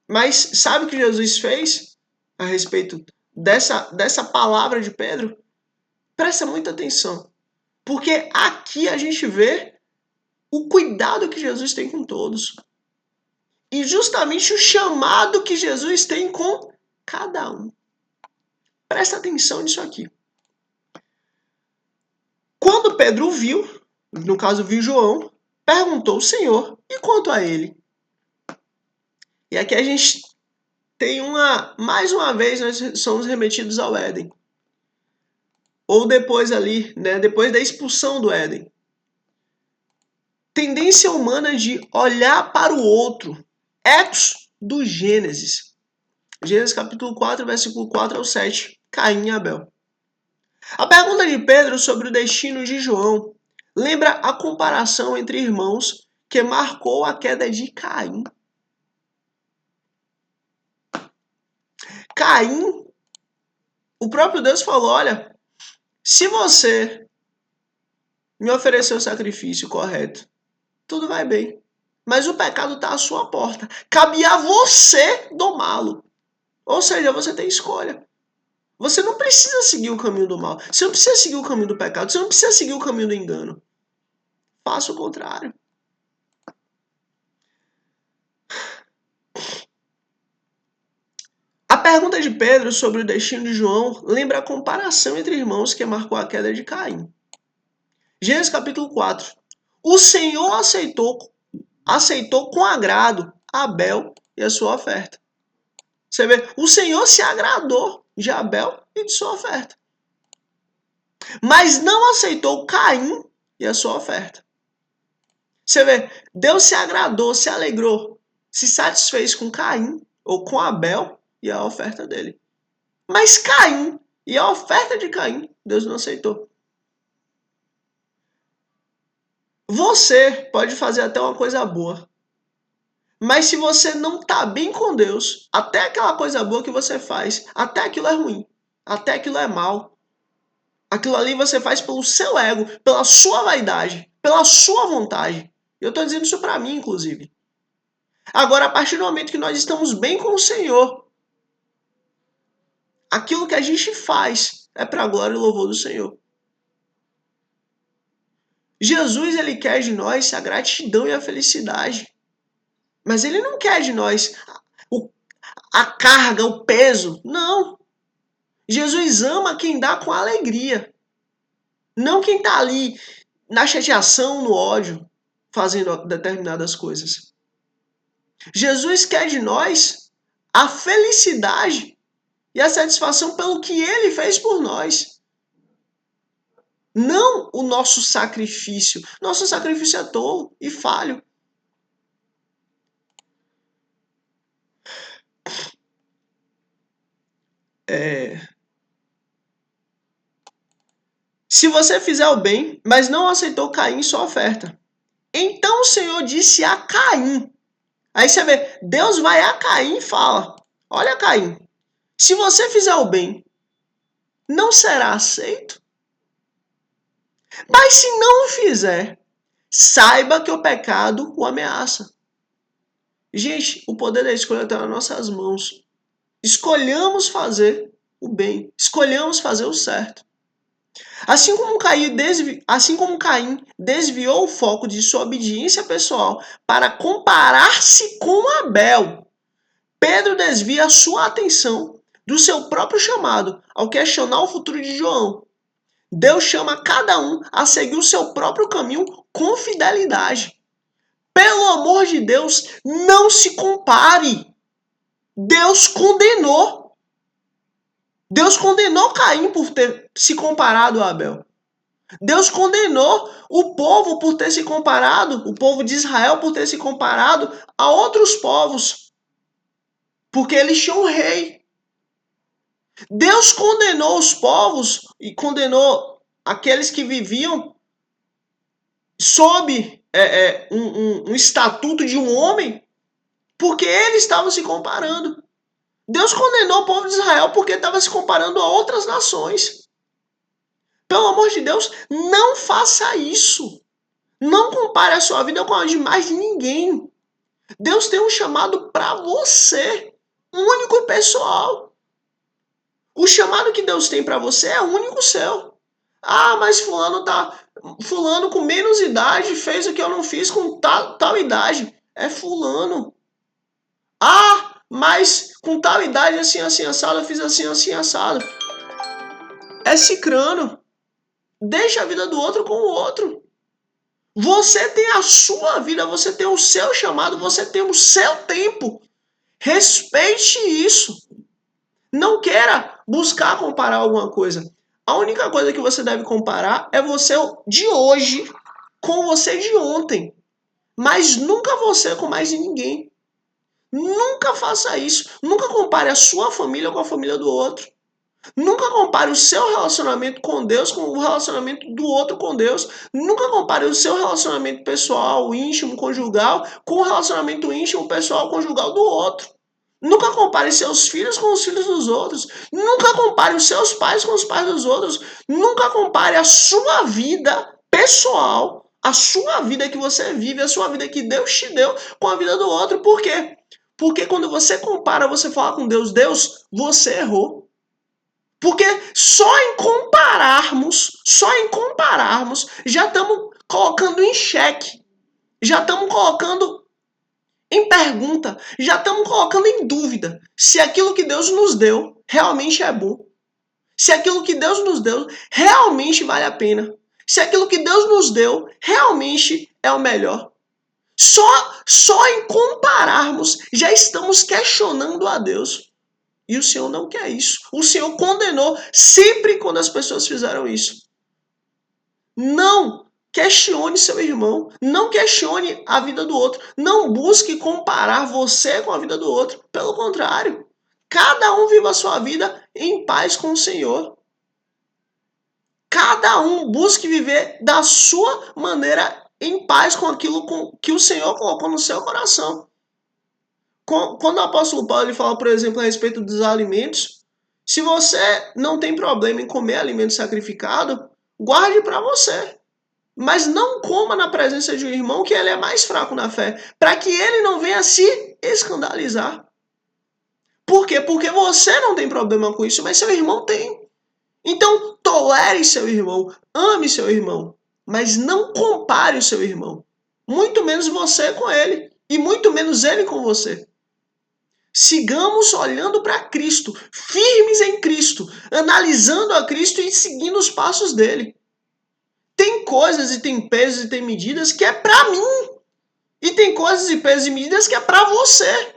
Mas sabe o que Jesus fez a respeito dessa palavra de Pedro? Presta muita atenção. Porque aqui a gente vê o cuidado que Jesus tem com todos. e justamente o chamado que Jesus tem com cada um. Presta atenção nisso aqui. Quando Pedro viu, no caso viu João, perguntou ao Senhor, e quanto a ele? E aqui a gente tem mais uma vez nós somos remetidos ao Éden. Ou depois ali, né, depois da expulsão do Éden. Tendência humana de olhar para o outro. Ecos do Gênesis. Gênesis capítulo 4, versículo 4 ao 7. Caim e Abel. A pergunta de Pedro sobre o destino de João lembra a comparação entre irmãos que marcou a queda de Caim. Caim, o próprio Deus falou, olha, se você me oferecer o sacrifício correto, tudo vai bem. Mas o pecado está à sua porta. Cabe a você domá-lo. Ou seja, você tem escolha. Você não precisa seguir o caminho do mal. Você não precisa seguir o caminho do pecado. Você não precisa seguir o caminho do engano. Faça o contrário. A pergunta de Pedro sobre o destino de João lembra a comparação entre irmãos que marcou a queda de Caim. Gênesis capítulo 4. O Senhor aceitou com agrado Abel e a sua oferta. Você vê, o Senhor se agradou de Abel e de sua oferta. Mas não aceitou Caim e a sua oferta. Você vê, Deus se agradou, se alegrou, se satisfez com Caim ou com Abel e a oferta dele. Mas Caim e a oferta de Caim, Deus não aceitou. Você pode fazer até uma coisa boa. Mas se você não está bem com Deus, até aquela coisa boa que você faz, até aquilo é ruim, até aquilo é mal. Aquilo ali você faz pelo seu ego, pela sua vaidade, pela sua vontade. Eu estou dizendo isso para mim, inclusive. Agora, a partir do momento que nós estamos bem com o Senhor, aquilo que a gente faz é para a glória e louvor do Senhor. Jesus, ele quer de nós a gratidão e a felicidade. Mas ele não quer de nós a carga, o peso. Não. Jesus ama quem dá com alegria. Não quem está ali na chateação, no ódio, fazendo determinadas coisas. Jesus quer de nós a felicidade e a satisfação pelo que ele fez por nós. Não o nosso sacrifício. Nosso sacrifício é tolo e falho. Se você fizer o bem, mas não aceitou Caim sua oferta. Então o Senhor disse a Caim. Aí você vê, Deus vai a Caim e fala, olha Caim, se você fizer o bem, não será aceito? Mas se não o fizer, saiba que o pecado o ameaça. Gente, o poder da escolha está nas nossas mãos. Escolhamos fazer o bem. Escolhamos fazer o certo. Assim como Caim desviou o foco de sua obediência pessoal para comparar-se com Abel, Pedro desvia a sua atenção do seu próprio chamado ao questionar o futuro de João. Deus chama cada um a seguir o seu próprio caminho com fidelidade. Pelo amor de Deus, não se compare. Deus condenou. Deus condenou Caim por ter se comparado a Abel. Deus condenou o povo por ter se comparado, o povo de Israel por ter se comparado a outros povos. Porque eles tinham um rei. Deus condenou os povos e condenou aqueles que viviam sob um estatuto de um homem, porque eles estavam se comparando. Deus condenou o povo de Israel porque estava se comparando a outras nações. Pelo amor de Deus, não faça isso. Não compare a sua vida com a de mais ninguém. Deus tem um chamado para você, único e pessoal. O chamado que Deus tem para você é único seu. Ah, mas fulano com menos idade fez o que eu não fiz com tal idade. É fulano. Ah, mas com tal idade assim, assim, assado, eu fiz assim, assim, assado. É cicrano. Deixa a vida do outro com o outro. Você tem a sua vida, você tem o seu chamado, você tem o seu tempo. Respeite isso. Não queira buscar comparar alguma coisa. A única coisa que você deve comparar é você de hoje com você de ontem. Mas nunca você com mais de ninguém. Nunca faça isso. Nunca compare a sua família com a família do outro. Nunca compare o seu relacionamento com Deus com o relacionamento do outro com Deus. Nunca compare o seu relacionamento pessoal, íntimo, conjugal, com o relacionamento íntimo, pessoal, conjugal do outro. Nunca compare seus filhos com os filhos dos outros. Nunca compare os seus pais com os pais dos outros. Nunca compare a sua vida pessoal, a sua vida que você vive, a sua vida que Deus te deu com a vida do outro. Por quê? Porque quando você compara, você fala com Deus, Deus, você errou. Porque só em compararmos, já estamos colocando em xeque, já estamos colocando em pergunta, já estamos colocando em dúvida se aquilo que Deus nos deu realmente é bom, se aquilo que Deus nos deu realmente vale a pena, se aquilo que Deus nos deu realmente é o melhor. Só em compararmos, já estamos questionando a Deus. E o Senhor não quer isso. O Senhor condenou sempre quando as pessoas fizeram isso. Não questione seu irmão. Não questione a vida do outro. Não busque comparar você com a vida do outro. Pelo contrário, cada um viva a sua vida em paz com o Senhor. Cada um busque viver da sua maneira em paz com aquilo que o Senhor colocou no seu coração. Quando o apóstolo Paulo ele fala, por exemplo, a respeito dos alimentos, se você não tem problema em comer alimento sacrificado, guarde para você. Mas não coma na presença de um irmão que ele é mais fraco na fé, para que ele não venha se escandalizar. Por quê? Porque você não tem problema com isso, mas seu irmão tem. Então, tolere seu irmão, ame seu irmão, mas não compare o seu irmão. Muito menos você com ele, e muito menos ele com você. Sigamos olhando para Cristo, firmes em Cristo, analisando a Cristo e seguindo os passos dele. Tem coisas e tem pesos e tem medidas que é para mim. E tem coisas e pesos e medidas que é para você.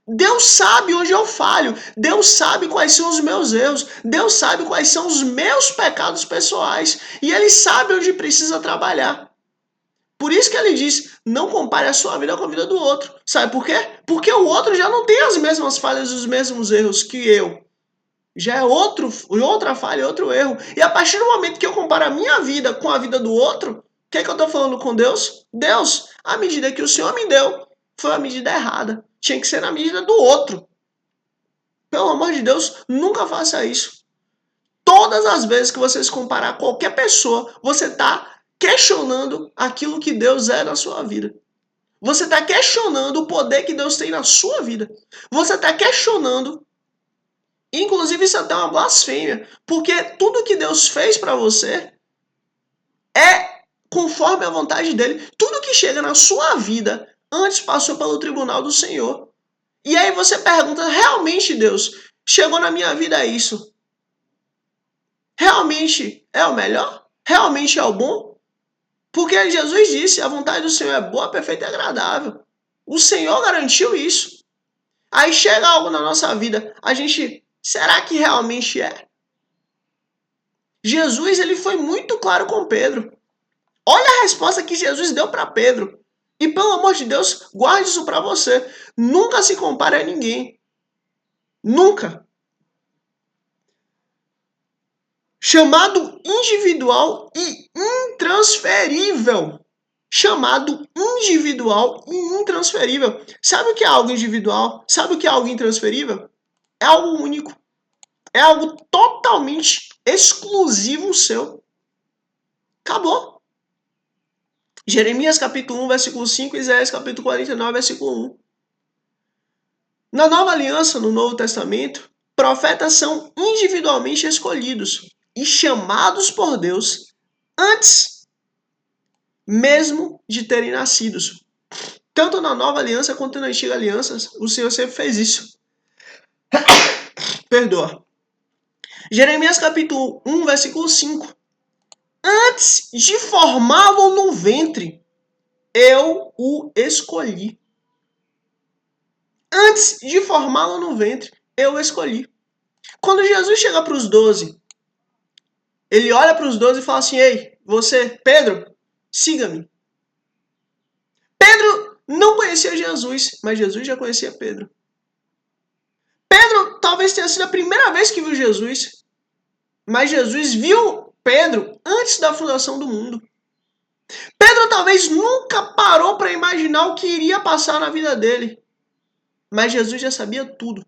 Deus sabe onde eu falho. Deus sabe quais são os meus erros. Deus sabe quais são os meus pecados pessoais. E Ele sabe onde precisa trabalhar. Por isso que ele diz, não compare a sua vida com a vida do outro. Sabe por quê? Porque o outro já não tem as mesmas falhas e os mesmos erros que eu. Já é outra falha, outro erro. E a partir do momento que eu comparo a minha vida com a vida do outro, o que é que eu estou falando com Deus? Deus, a medida que o Senhor me deu foi a medida errada. Tinha que ser na medida do outro. Pelo amor de Deus, nunca faça isso. Todas as vezes que você se comparar a qualquer pessoa, você está questionando aquilo que Deus é na sua vida. Você está questionando o poder que Deus tem na sua vida. Você está questionando, inclusive isso é até uma blasfêmia, porque tudo que Deus fez para você é conforme a vontade dele. Tudo que chega na sua vida antes passou pelo tribunal do Senhor. E aí você pergunta, realmente Deus, chegou na minha vida isso? Realmente é o melhor? Realmente é o bom? Porque Jesus disse, a vontade do Senhor é boa, perfeita e agradável. O Senhor garantiu isso. Aí chega algo na nossa vida, a gente, será que realmente é? Jesus ele foi muito claro com Pedro. Olha a resposta que Jesus deu para Pedro. E pelo amor de Deus, guarde isso para você. Nunca se compare a ninguém. Nunca. Chamado individual e intransferível. Chamado individual e intransferível. Sabe o que é algo individual? Sabe o que é algo intransferível? É algo único. É algo totalmente exclusivo seu. Acabou. Jeremias capítulo 1, versículo 5 e Isaías capítulo 49, versículo 1. Na Nova Aliança, no Novo Testamento, profetas são individualmente escolhidos e chamados por Deus antes mesmo de terem nascido. tanto na nova aliança quanto na antiga aliança, o Senhor sempre fez isso. Perdoa. Jeremias capítulo 1, versículo 5. Antes de formá-lo no ventre, eu o escolhi. Antes de formá-lo no ventre, eu o escolhi. Quando Jesus chega para os 12, ele olha para os 12 e fala assim: ei, você, Pedro, siga-me. Pedro não conhecia Jesus, mas Jesus já conhecia Pedro. Pedro talvez tenha sido a primeira vez que viu Jesus, mas Jesus viu Pedro antes da fundação do mundo. Pedro talvez nunca parou para imaginar o que iria passar na vida dele, mas Jesus já sabia tudo.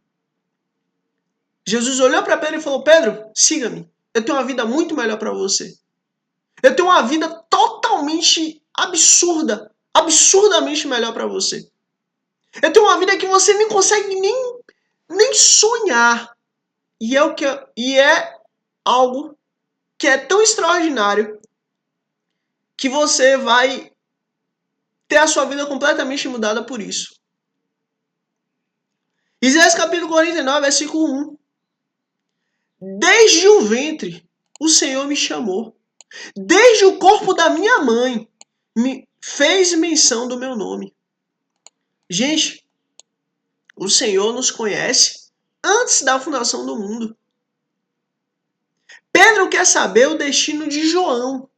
Jesus olhou para Pedro e falou: Pedro, siga-me. Eu tenho uma vida muito melhor para você. Eu tenho uma vida totalmente absurdamente melhor para você. Eu tenho uma vida que você nem consegue nem sonhar. E é algo que é tão extraordinário que você vai ter a sua vida completamente mudada por isso. Isaías capítulo 49, versículo 1. Desde o ventre, o Senhor me chamou. Desde o corpo da minha mãe, me fez menção do meu nome. Gente, o Senhor nos conhece antes da fundação do mundo. Pedro quer saber o destino de João,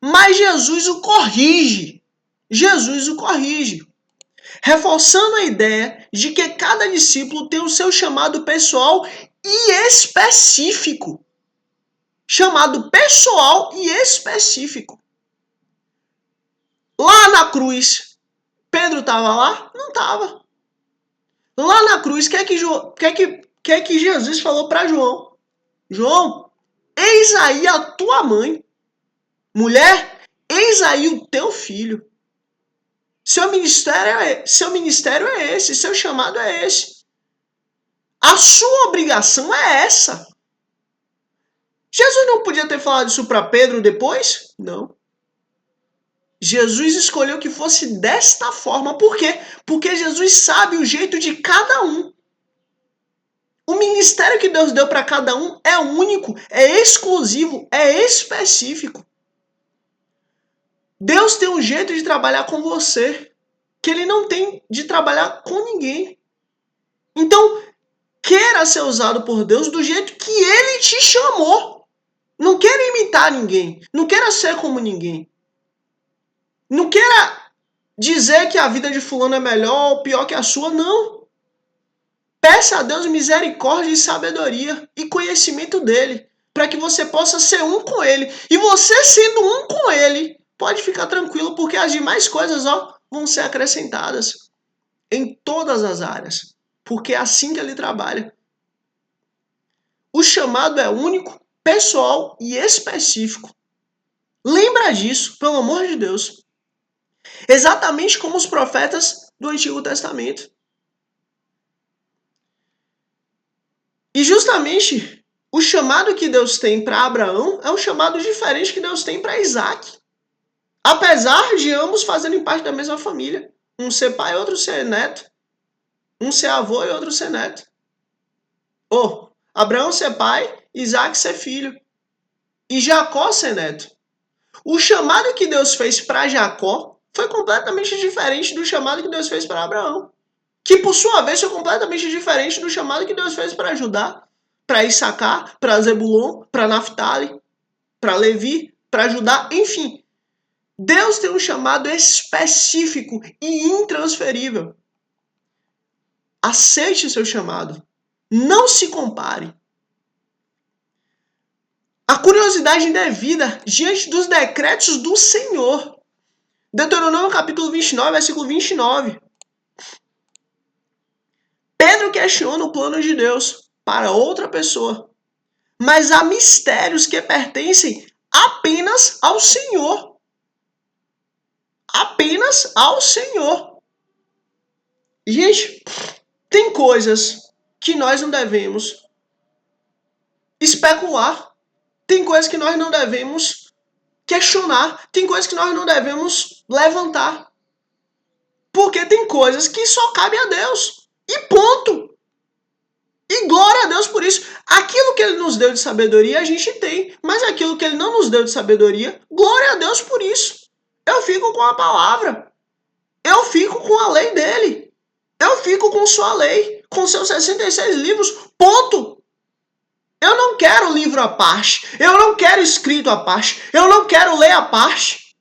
mas Jesus o corrige. Jesus o corrige, reforçando a ideia de que cada discípulo tem o seu chamado pessoal e específico. Chamado pessoal e específico. Lá na cruz, Pedro estava lá? Não estava. Lá na cruz, o que é que Jesus falou para João? João, eis aí a tua mãe. Mulher, eis aí o teu filho. Seu ministério é esse, seu chamado é esse. A sua obrigação é essa. Jesus não podia ter falado isso para Pedro depois? Não. Jesus escolheu que fosse desta forma. Por quê? Porque Jesus sabe o jeito de cada um. O ministério que Deus deu para cada um é único, é exclusivo, é específico. Deus tem um jeito de trabalhar com você que Ele não tem de trabalhar com ninguém. Então, queira ser usado por Deus do jeito que Ele te chamou. Não queira imitar ninguém. Não queira ser como ninguém. Não queira dizer que a vida de fulano é melhor ou pior que a sua, não. Peça a Deus misericórdia e sabedoria e conhecimento dele, para que você possa ser um com ele. E você sendo um com ele, pode ficar tranquilo, porque as demais coisas vão ser acrescentadas em todas as áreas, porque é assim que ele trabalha. O chamado é único, pessoal e específico. Lembra disso, pelo amor de Deus. Exatamente como os profetas do Antigo Testamento. E justamente o chamado que Deus tem para Abraão é um chamado diferente que Deus tem para Isaac. Apesar de ambos fazerem parte da mesma família. Um ser pai e outro ser neto. Um ser avô e outro ser neto. Abraão ser pai, Isaac ser filho. E Jacó ser neto. O chamado que Deus fez para Jacó foi completamente diferente do chamado que Deus fez para Abraão. Que por sua vez foi completamente diferente do chamado que Deus fez para Judá, para Issacar, para Zebulon, para Naftali, para Levi, para Judá, enfim. Deus tem um chamado específico e intransferível. Aceite o seu chamado. Não se compare. A curiosidade indevida diante dos decretos do Senhor. Deuteronômio capítulo 29, versículo 29. Pedro questiona o plano de Deus para outra pessoa. Mas há mistérios que pertencem apenas ao Senhor. Apenas ao Senhor. Gente, tem coisas que nós não devemos especular. Tem coisas que nós não devemos questionar. Tem coisas que nós não devemos levantar. Porque tem coisas que só cabem a Deus. E ponto. E glória a Deus por isso. Aquilo que Ele nos deu de sabedoria, a gente tem. Mas aquilo que Ele não nos deu de sabedoria, glória a Deus por isso. Eu fico com a palavra. Eu fico com a lei dele. Eu fico com sua lei. Com seus 66 livros. Ponto. Eu não quero livro à parte. Eu não quero escrito à parte. Eu não quero lei à parte.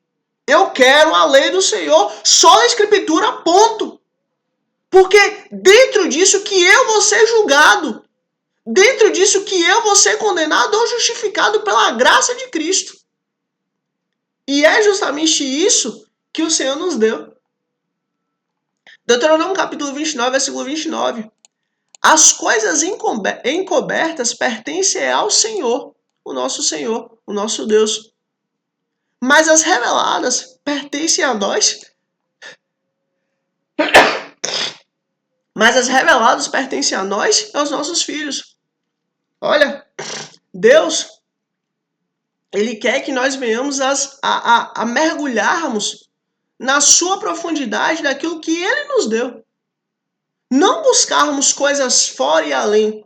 Eu quero a lei do Senhor. Só a escritura, ponto. Porque dentro disso que eu vou ser julgado. Dentro disso que eu vou ser condenado ou justificado pela graça de Cristo. E é justamente isso que o Senhor nos deu. Deuteronômio capítulo 29, versículo 29. As coisas encobertas pertencem ao Senhor, o nosso Deus. Mas as reveladas pertencem a nós. Mas as reveladas pertencem a nós e aos nossos filhos. Olha, Deus, Ele quer que nós venhamos a mergulharmos na sua profundidade daquilo que Ele nos deu. Não buscarmos coisas fora e além,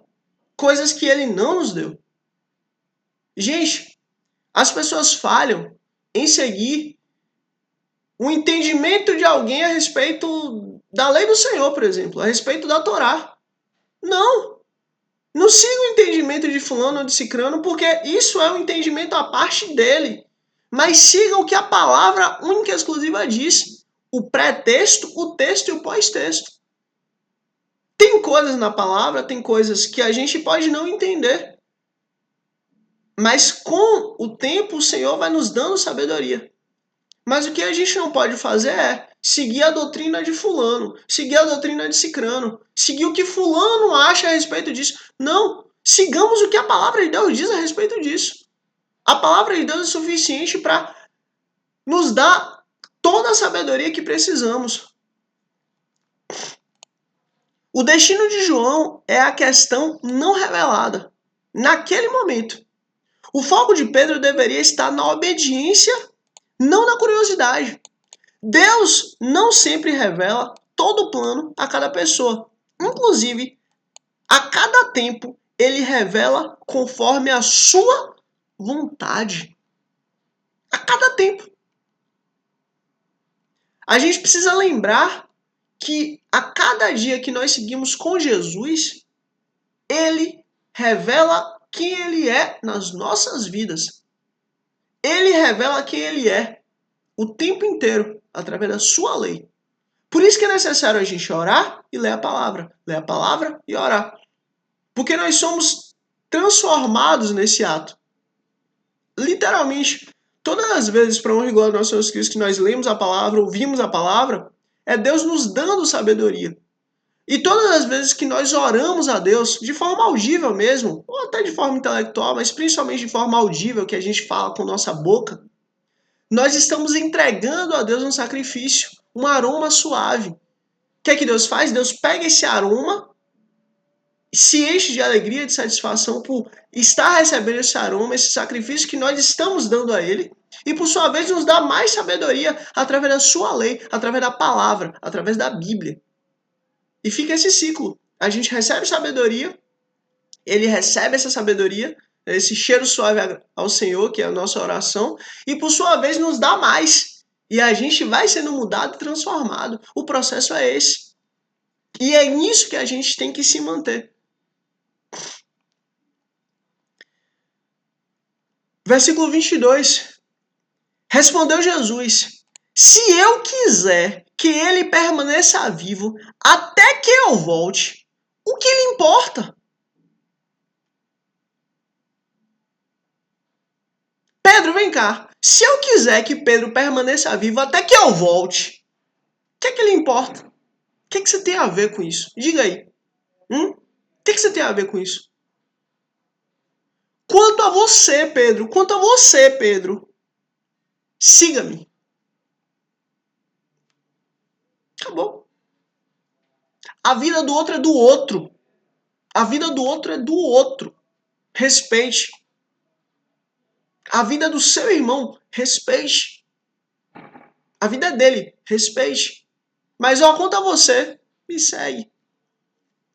coisas que Ele não nos deu. Gente, as pessoas falham em seguir o entendimento de alguém a respeito da lei do Senhor, por exemplo, a respeito da Torá. Não siga o entendimento de fulano ou de cicrano, porque isso é um entendimento à parte dele. Mas siga o que a palavra única e exclusiva diz. O pré-texto, o texto e o pós-texto. Tem coisas na palavra, tem coisas que a gente pode não entender. Mas com o tempo o Senhor vai nos dando sabedoria. Mas o que a gente não pode fazer é seguir a doutrina de fulano, seguir a doutrina de cicrano, seguir o que fulano acha a respeito disso. Não, sigamos o que a palavra de Deus diz a respeito disso. A palavra de Deus é suficiente para nos dar toda a sabedoria que precisamos. O destino de João é a questão não revelada naquele momento. O foco de Pedro deveria estar na obediência, não na curiosidade. Deus não sempre revela todo o plano a cada pessoa. Inclusive, a cada tempo, ele revela conforme a sua vontade. A cada tempo. A gente precisa lembrar que a cada dia que nós seguimos com Jesus, ele revela quem ele é nas nossas vidas. Ele revela quem ele é o tempo inteiro, através da sua lei. Por isso que é necessário a gente orar e ler a palavra e orar. Porque nós somos transformados nesse ato. Literalmente, todas as vezes, para honra e glória do nosso Senhor Cristo, que nós lemos a palavra, ouvimos a palavra, é Deus nos dando sabedoria. E todas as vezes que nós oramos a Deus, de forma audível mesmo, ou até de forma intelectual, mas principalmente de forma audível, que a gente fala com nossa boca, nós estamos entregando a Deus um sacrifício, um aroma suave. O que é que Deus faz? Deus pega esse aroma, se enche de alegria, de satisfação por estar recebendo esse aroma, esse sacrifício que nós estamos dando a Ele, e por sua vez nos dá mais sabedoria através da sua lei, através da palavra, através da Bíblia. E fica esse ciclo. A gente recebe sabedoria, Ele recebe essa sabedoria, esse cheiro suave ao Senhor, que é a nossa oração, e por sua vez nos dá mais. E a gente vai sendo mudado e transformado. O processo é esse. E é nisso que a gente tem que se manter. Versículo 22. Respondeu Jesus: se eu quiser que ele permaneça vivo até que eu volte, o que lhe importa? Pedro, vem cá. Se eu quiser que Pedro permaneça vivo até que eu volte, o que lhe importa? O que você tem a ver com isso? Diga aí. O que você tem a ver com isso? Quanto a você, Pedro, siga-me. Acabou. A vida do outro é do outro. A vida do outro é do outro. Respeite. A vida do seu irmão, respeite. A vida é dele, respeite. Mas ó, quanto a você, me segue.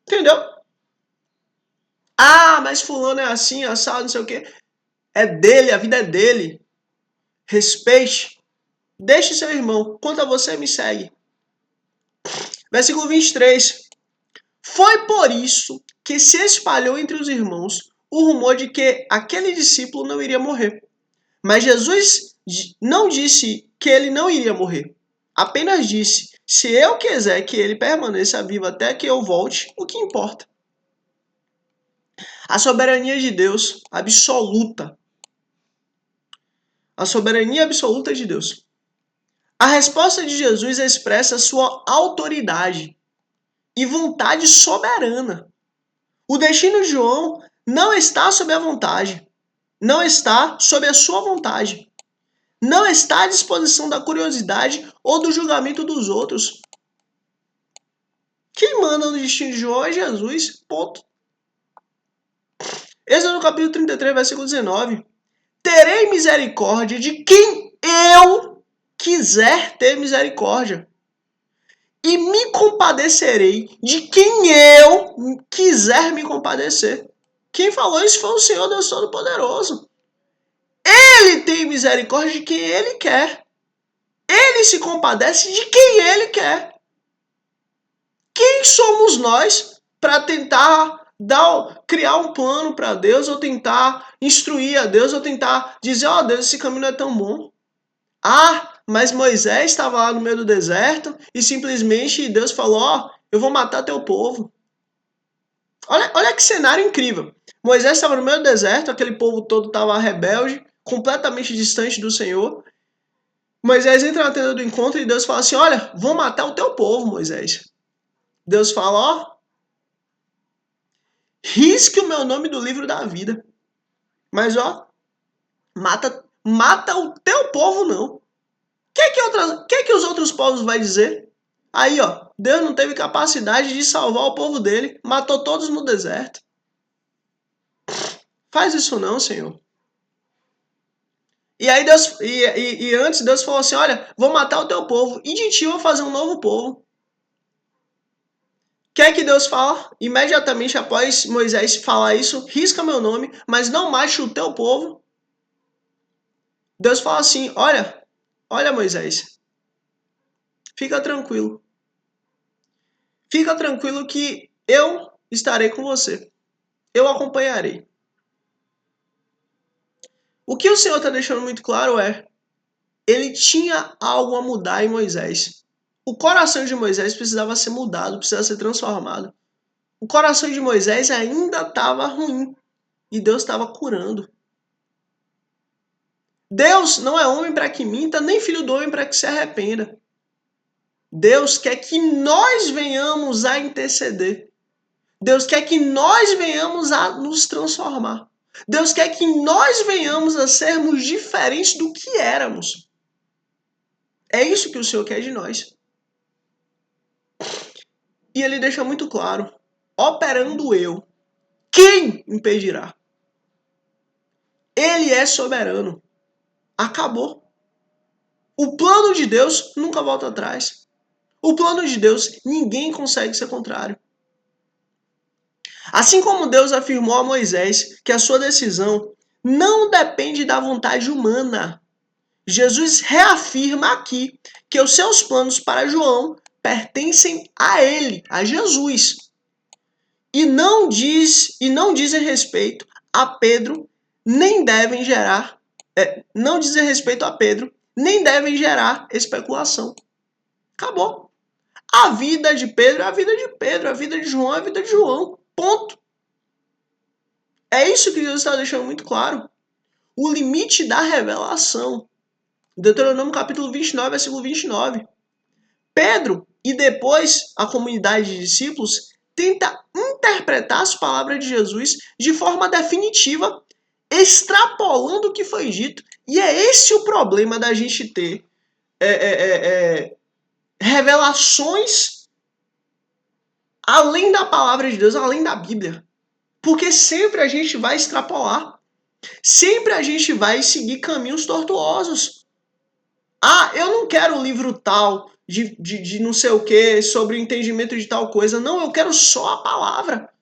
Entendeu? Ah, mas fulano é assim, assado, não sei o quê. É dele, a vida é dele. Respeite. Deixe seu irmão. Quanto a você, me segue. Versículo 23. Foi por isso que se espalhou entre os irmãos o rumor de que aquele discípulo não iria morrer. Mas Jesus não disse que ele não iria morrer. Apenas disse: se eu quiser que ele permaneça vivo até que eu volte, o que importa? A soberania de Deus absoluta. A soberania absoluta de Deus. A resposta de Jesus expressa sua autoridade e vontade soberana. O destino de João não está sob a vontade, não está sob a sua vontade, não está à disposição da curiosidade ou do julgamento dos outros. Quem manda no destino de João é Jesus, ponto. Êxodo capítulo 33, versículo 19. Terei misericórdia de quem eu quiser ter misericórdia. E me compadecerei de quem eu quiser me compadecer. Quem falou isso foi o Senhor Deus Todo-Poderoso. Ele tem misericórdia de quem ele quer. Ele se compadece de quem ele quer. Quem somos nós para tentar criar um plano para Deus, ou tentar instruir a Deus, ou tentar dizer, ó, Deus, esse caminho não é tão bom. Ah, mas Moisés estava lá no meio do deserto e simplesmente Deus falou, ó, eu vou matar teu povo. Olha que cenário incrível. Moisés estava no meio do deserto, aquele povo todo estava rebelde, completamente distante do Senhor. Moisés entra na tenda do encontro e Deus fala assim, olha, vou matar o teu povo, Moisés. Deus fala, ó, risque o meu nome do livro da vida. Mas, ó, mata o teu povo, não. O que os outros povos vai dizer? Aí, ó, Deus não teve capacidade de salvar o povo dele, matou todos no deserto. Faz isso não, Senhor. E aí Deus, e antes Deus falou assim, olha, vou matar o teu povo, e de ti eu vou fazer um novo povo. O que é que Deus fala? Imediatamente após Moisés falar isso, risca meu nome, mas não mate o teu povo. Deus fala assim, olha Moisés, fica tranquilo. Fica tranquilo que eu estarei com você. Eu acompanharei. O que o Senhor está deixando muito claro é, ele tinha algo a mudar em Moisés. O coração de Moisés precisava ser mudado, precisava ser transformado. O coração de Moisés ainda estava ruim e Deus estava curando. Deus não é homem para que minta, nem filho do homem para que se arrependa. Deus quer que nós venhamos a interceder. Deus quer que nós venhamos a nos transformar. Deus quer que nós venhamos a sermos diferentes do que éramos. É isso que o Senhor quer de nós. E ele deixa muito claro, operando eu, quem impedirá? Ele é soberano. Acabou. O plano de Deus nunca volta atrás. O plano de Deus, ninguém consegue ser contrário. Assim como Deus afirmou a Moisés que a sua decisão não depende da vontade humana, Jesus reafirma aqui que os seus planos para João pertencem a ele, a Jesus. E não dizem respeito a Pedro, nem devem gerar, não dizem respeito a Pedro, nem devem gerar especulação. Acabou. A vida de Pedro é a vida de Pedro, a vida de João é a vida de João. Ponto. É isso que Jesus está deixando muito claro. O limite da revelação. Deuteronômio capítulo 29, versículo 29. Pedro e depois a comunidade de discípulos tenta interpretar as palavras de Jesus de forma definitiva, extrapolando o que foi dito. E é esse o problema da gente ter revelações além da palavra de Deus, além da Bíblia. Porque sempre a gente vai extrapolar. Sempre a gente vai seguir caminhos tortuosos. Ah, eu não quero o livro tal, de não sei o que, sobre o entendimento de tal coisa. Não, eu quero só a palavra.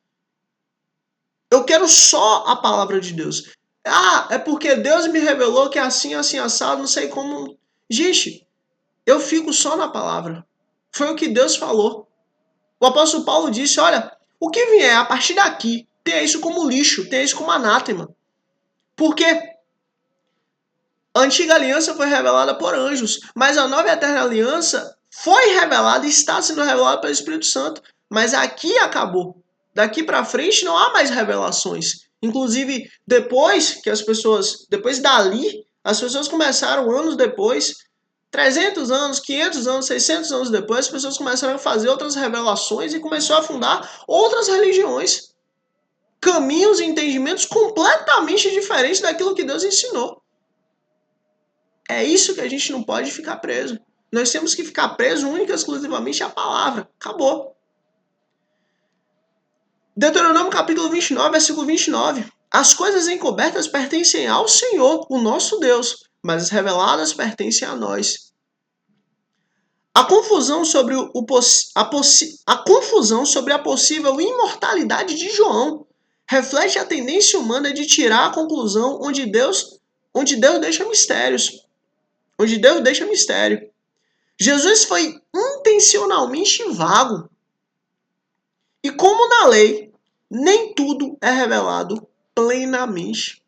Eu quero só a palavra de Deus. Ah, é porque Deus me revelou que é assim, assim, assado, não sei como. Gente, eu fico só na palavra. Foi o que Deus falou. O apóstolo Paulo disse, olha, o que vier a partir daqui, tenha isso como lixo, tenha isso como anátema. Porque a antiga aliança foi revelada por anjos, mas a nova e eterna aliança foi revelada e está sendo revelada pelo Espírito Santo. Mas aqui acabou. Daqui para frente não há mais revelações. Inclusive, depois dali, as pessoas começaram anos depois, 300 anos, 500 anos, 600 anos depois, as pessoas começaram a fazer outras revelações e começou a fundar outras religiões. Caminhos e entendimentos completamente diferentes daquilo que Deus ensinou. É isso que a gente não pode ficar preso. Nós temos que ficar preso única e exclusivamente à palavra. Acabou. Deuteronômio capítulo 29, versículo 29. As coisas encobertas pertencem ao Senhor, o nosso Deus, mas as reveladas pertencem a nós. A confusão sobre, a confusão sobre a possível imortalidade de João reflete a tendência humana de tirar a conclusão onde Deus deixa mistérios. Onde Deus deixa mistério. Jesus foi intencionalmente vago. E como na lei, nem tudo é revelado plenamente.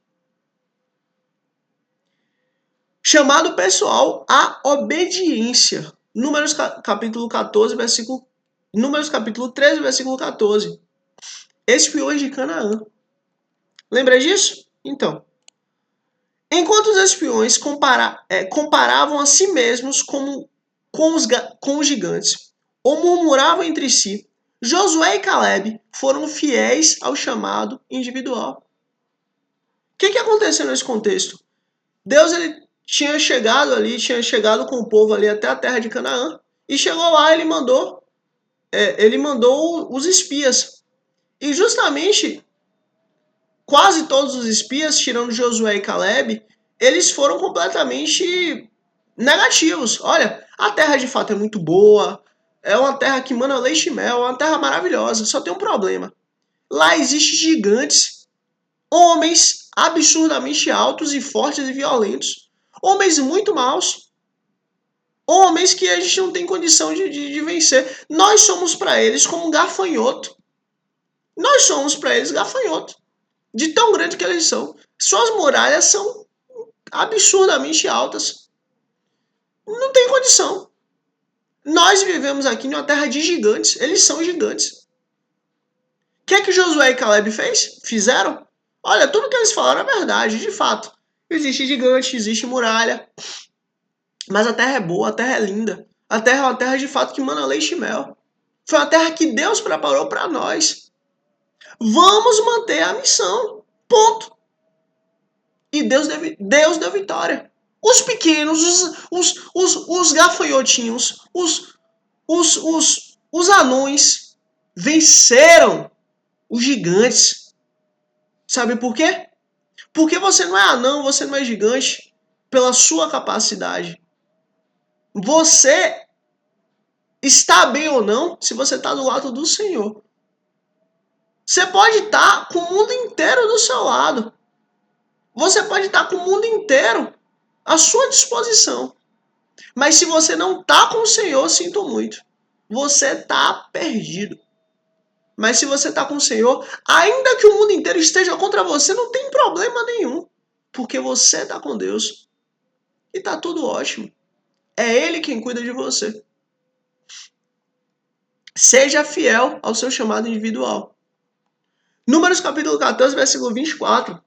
Chamado pessoal à obediência. Números capítulo 14, versículo Números capítulo 13, versículo 14. Espiões de Canaã. Lembra disso? Então, enquanto os espiões comparavam a si mesmos com os gigantes, ou murmuravam entre si, Josué e Caleb foram fiéis ao chamado individual. O que aconteceu nesse contexto? Deus tinha chegado com o povo ali até a terra de Canaã, e chegou lá, ele mandou os espias. E justamente, quase todos os espias, tirando Josué e Caleb, eles foram completamente negativos. Olha, a terra de fato é muito boa, é uma terra que mana leite e mel, é uma terra maravilhosa, só tem um problema. Lá existem gigantes, homens absurdamente altos e fortes e violentos, homens muito maus, homens que a gente não tem condição de vencer. Nós somos para eles como um gafanhoto. Nós somos para eles gafanhoto, de tão grande que eles são. Suas muralhas são absurdamente altas. Não tem condição. Nós vivemos aqui numa terra de gigantes. Eles são gigantes. O que Josué e Caleb fizeram? Olha, tudo que eles falaram é verdade, de fato. Existe gigante, existe muralha. Mas a terra é boa, a terra é linda. A terra é uma terra de fato que mana leite e mel. Foi a terra que Deus preparou para nós. Vamos manter a missão. Ponto. E Deus deu vitória. Os pequenos, os gafanhotinhos, os anões venceram os gigantes. Sabe por quê? Porque você não é anão, você não é gigante pela sua capacidade. Você está bem ou não se você está do lado do Senhor. Você pode estar com o mundo inteiro do seu lado. Você pode estar com o mundo inteiro à sua disposição. Mas se você não está com o Senhor, sinto muito. Você está perdido. Mas se você está com o Senhor, ainda que o mundo inteiro esteja contra você, não tem problema nenhum. Porque você está com Deus. E está tudo ótimo. É Ele quem cuida de você. Seja fiel ao seu chamado individual. Números capítulo 14, versículo 24.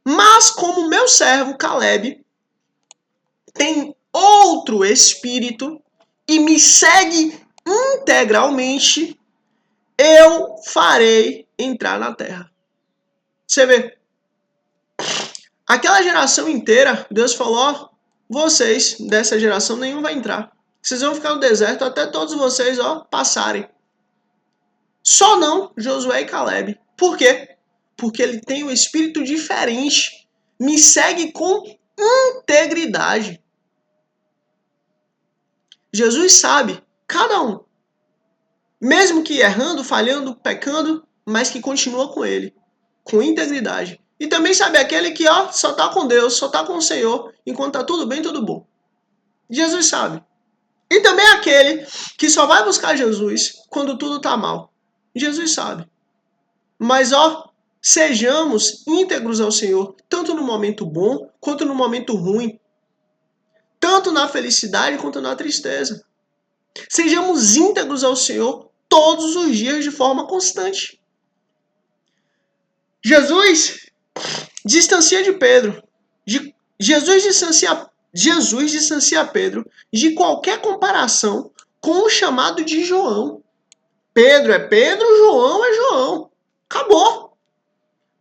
Mas como meu servo Caleb tem outro espírito e me segue integralmente, eu farei entrar na terra. Você vê, aquela geração inteira, Deus falou, ó, vocês dessa geração nenhum vai entrar. Vocês vão ficar no deserto até todos vocês, ó, passarem. Só não Josué e Caleb. Por quê? Porque ele tem um espírito diferente. Me segue com integridade. Jesus sabe, cada um. Mesmo que errando, falhando, pecando, mas que continua com ele, com integridade. E também sabe aquele que só está com Deus, só está com o Senhor, enquanto está tudo bem, tudo bom. Jesus sabe. E também aquele que só vai buscar Jesus quando tudo está mal. Jesus sabe. Mas sejamos íntegros ao Senhor, tanto no momento bom quanto no momento ruim. Tanto na felicidade quanto na tristeza. Sejamos íntegros ao Senhor todos os dias de forma constante. Jesus distancia de Pedro. Jesus distancia Pedro de qualquer comparação com o chamado de João. Pedro é Pedro, João é João. Acabou.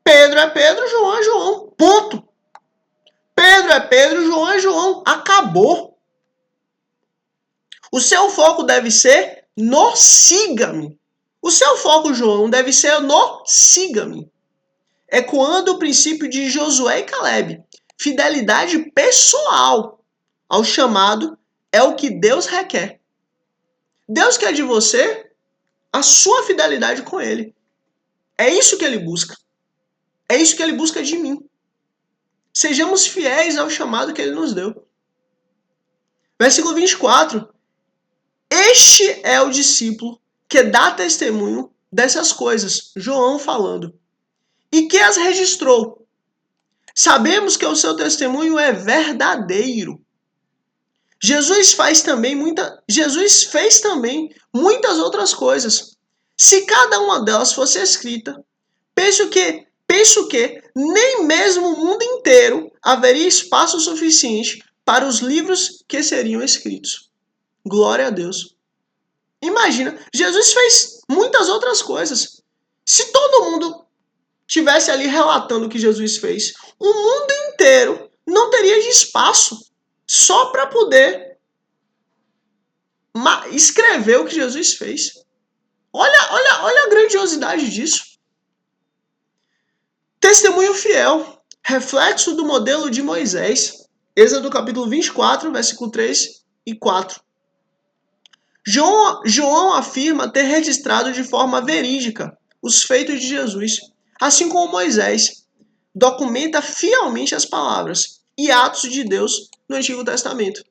Pedro é Pedro, João é João. Ponto. Pedro é Pedro, João é João. Acabou. O seu foco deve ser no siga-me. O seu foco, João, deve ser no siga-me. Ecoando o princípio de Josué e Caleb. Fidelidade pessoal ao chamado é o que Deus requer. Deus quer de você a sua fidelidade com Ele. É isso que Ele busca. É isso que Ele busca de mim. Sejamos fiéis ao chamado que Ele nos deu. Versículo 24. Este é o discípulo que dá testemunho dessas coisas, João falando, e que as registrou. Sabemos que o seu testemunho é verdadeiro. Jesus fez também muitas outras coisas. Se cada uma delas fosse escrita, penso que nem mesmo o mundo inteiro haveria espaço suficiente para os livros que seriam escritos. Glória a Deus. Imagina, Jesus fez muitas outras coisas. Se todo mundo tivesse ali relatando o que Jesus fez, o mundo inteiro não teria de espaço só para poder escrever o que Jesus fez. Olha a grandiosidade disso. Testemunho fiel, reflexo do modelo de Moisés. Êxodo capítulo 24, versículo 3 e 4. João afirma ter registrado de forma verídica os feitos de Jesus, assim como Moisés documenta fielmente as palavras e atos de Deus no Antigo Testamento.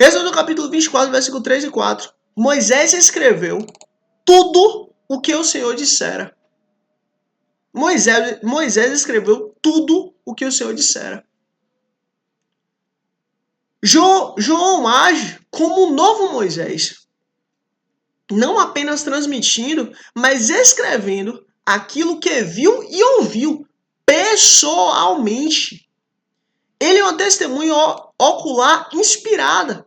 Êxodo capítulo 24, versículo 3 e 4. Moisés escreveu tudo o que o Senhor dissera. Moisés escreveu tudo o que o Senhor dissera. João age como o novo Moisés, não apenas transmitindo, mas escrevendo aquilo que viu e ouviu pessoalmente. Ele é uma testemunha ocular inspirada,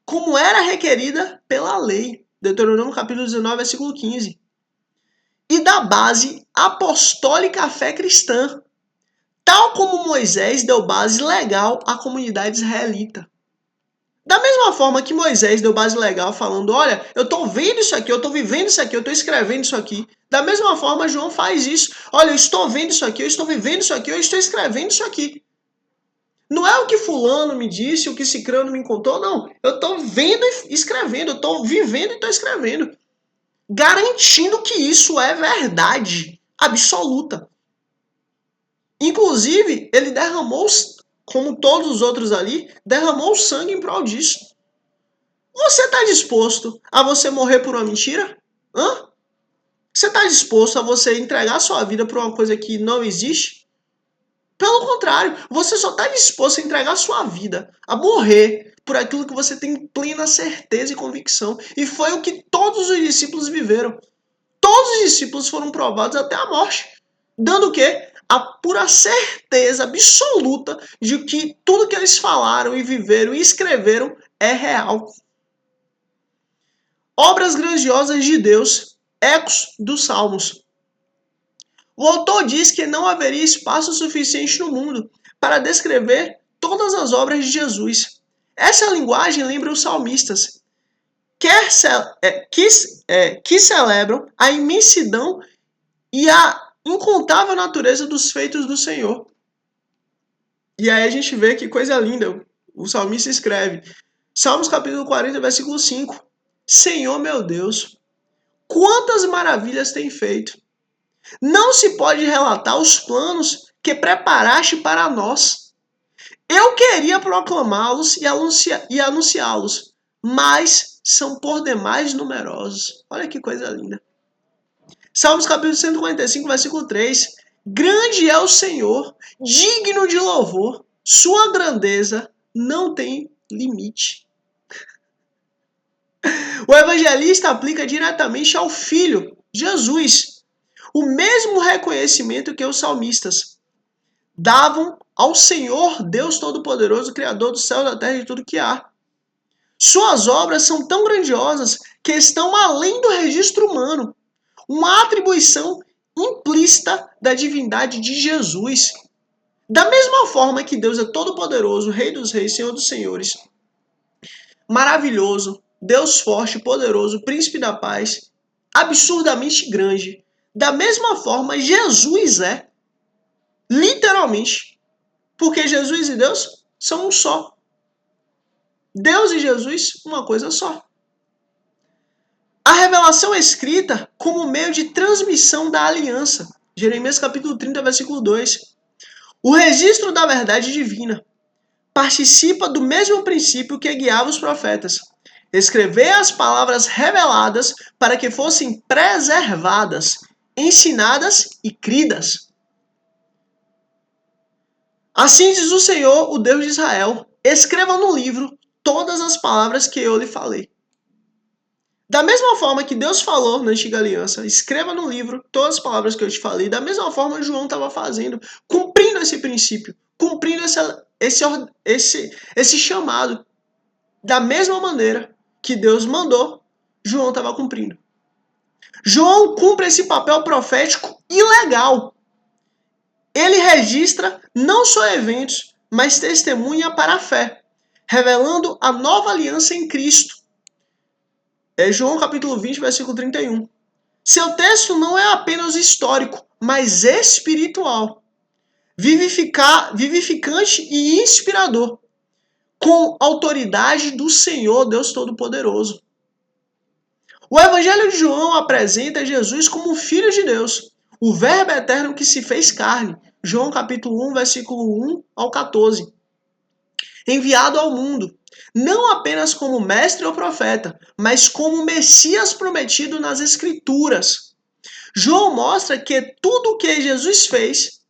como era requerida pela lei. Deuteronômio capítulo 19, versículo 15. E da base apostólica à fé cristã, tal como Moisés deu base legal à comunidade israelita. Da mesma forma que Moisés deu base legal falando, olha, eu estou vendo isso aqui, eu estou vivendo isso aqui, eu estou escrevendo isso aqui. Da mesma forma, João faz isso. Olha, eu estou vendo isso aqui, eu estou vivendo isso aqui, eu estou escrevendo isso aqui. Não é o que fulano me disse, o que cicrano me contou, não. Eu estou vendo e escrevendo, eu estou vivendo e estou escrevendo. Garantindo que isso é verdade absoluta. Inclusive, ele derramou, como todos os outros ali, derramou sangue em prol disso. Você está disposto a você morrer por uma mentira? Você está disposto a você entregar sua vida por uma coisa que não existe? Pelo contrário, você só está disposto a entregar sua vida, a morrer por aquilo que você tem plena certeza e convicção. E foi o que todos os discípulos viveram. Todos os discípulos foram provados até a morte. Dando o quê? A pura certeza absoluta de que tudo que eles falaram e viveram e escreveram é real. Obras grandiosas de Deus, ecos dos Salmos. O autor diz que não haveria espaço suficiente no mundo para descrever todas as obras de Jesus. Essa linguagem lembra os salmistas, que celebram a imensidão e a incontável natureza dos feitos do Senhor. E aí a gente vê que coisa linda. O salmista escreve: Salmos capítulo 40, versículo 5. Senhor meu Deus, quantas maravilhas tem feito! Não se pode relatar os planos que preparaste para nós. Eu queria proclamá-los e anunciá-los, mas são por demais numerosos. Olha que coisa linda. Salmos capítulo 145, versículo 3. Grande é o Senhor, digno de louvor, sua grandeza não tem limite. O evangelista aplica diretamente ao Filho, Jesus, o mesmo reconhecimento que os salmistas davam ao Senhor, Deus Todo-Poderoso, Criador do céu, da terra e de tudo que há. Suas obras são tão grandiosas que estão além do registro humano, uma atribuição implícita da divindade de Jesus. Da mesma forma que Deus é todo-poderoso, Rei dos reis, Senhor dos senhores, maravilhoso, Deus forte, poderoso, príncipe da paz, absurdamente grande. Da mesma forma, Jesus é, literalmente, porque Jesus e Deus são um só. Deus e Jesus, uma coisa só. A revelação é escrita como meio de transmissão da aliança. Jeremias capítulo 30, versículo 2. O registro da verdade divina participa do mesmo princípio que guiava os profetas. Escrever as palavras reveladas para que fossem preservadas, ensinadas e cridas. Assim diz o Senhor, o Deus de Israel: escreva no livro todas as palavras que eu lhe falei. Da mesma forma que Deus falou na antiga aliança, escreva no livro todas as palavras que eu te falei, da mesma forma João estava fazendo, cumprindo esse princípio, cumprindo esse chamado. Da mesma maneira que Deus mandou, João estava cumprindo. João cumpre esse papel profético e legal. Ele registra não só eventos, mas testemunha para a fé, revelando a nova aliança em Cristo. É João capítulo 20, versículo 31. Seu texto não é apenas histórico, mas espiritual, vivificante e inspirador, com autoridade do Senhor, Deus Todo-Poderoso. O Evangelho de João apresenta Jesus como o Filho de Deus, o Verbo eterno que se fez carne. João capítulo 1, versículo 1 ao 14. Enviado ao mundo, não apenas como mestre ou profeta, mas como Messias prometido nas Escrituras. João mostra que tudo o que Jesus fez,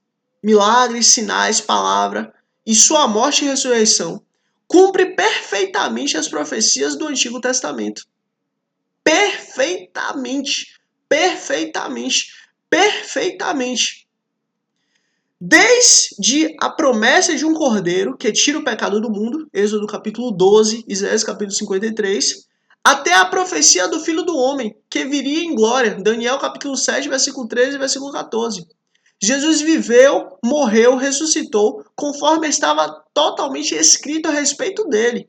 milagres, sinais, palavra e sua morte e ressurreição, cumpre perfeitamente as profecias do Antigo Testamento. Perfeitamente. Desde a promessa de um cordeiro que tira o pecado do mundo, Êxodo capítulo 12, Isaías capítulo 53, até a profecia do Filho do Homem, que viria em glória, Daniel capítulo 7, versículo 13 e versículo 14. Jesus viveu, morreu, ressuscitou, conforme estava totalmente escrito a respeito dele.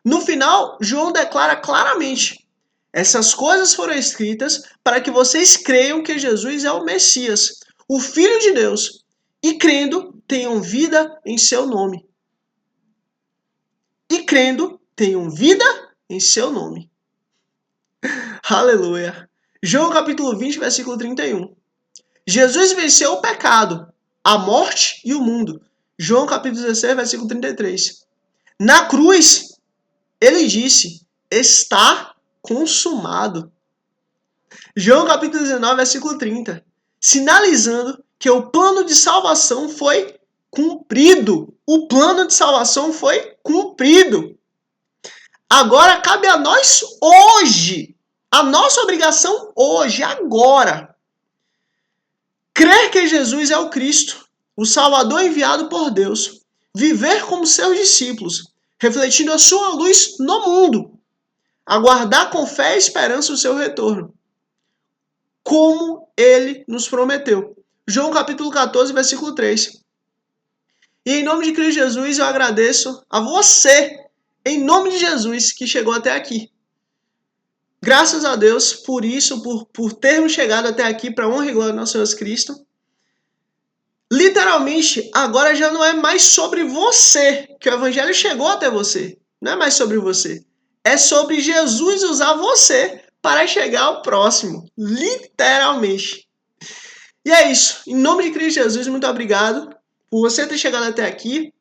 No final, João declara claramente: essas coisas foram escritas para que vocês creiam que Jesus é o Messias, o Filho de Deus, e crendo, tenham vida em seu nome. Aleluia. João capítulo 20, versículo 31. Jesus venceu o pecado, a morte e o mundo. João capítulo 16, versículo 33. Na cruz, ele disse: está consumado. João capítulo 19, versículo 30. Sinalizando que o plano de salvação foi cumprido. O plano de salvação foi cumprido. Agora cabe a nós hoje, a nossa obrigação hoje, agora, crer que Jesus é o Cristo, o Salvador enviado por Deus, viver como seus discípulos, refletindo a sua luz no mundo, aguardar com fé e esperança o seu retorno, como ele nos prometeu. João capítulo 14, versículo 3. E em nome de Cristo Jesus eu agradeço a você, em nome de Jesus, que chegou até aqui. Graças a Deus por isso, por termos chegado até aqui para a honra e glória do nosso Senhor Jesus Cristo. Literalmente, agora já não é mais sobre você, que o Evangelho chegou até você. Não é mais sobre você. É sobre Jesus usar você para chegar ao próximo. Literalmente. E é isso. Em nome de Cristo Jesus, muito obrigado por você ter chegado até aqui.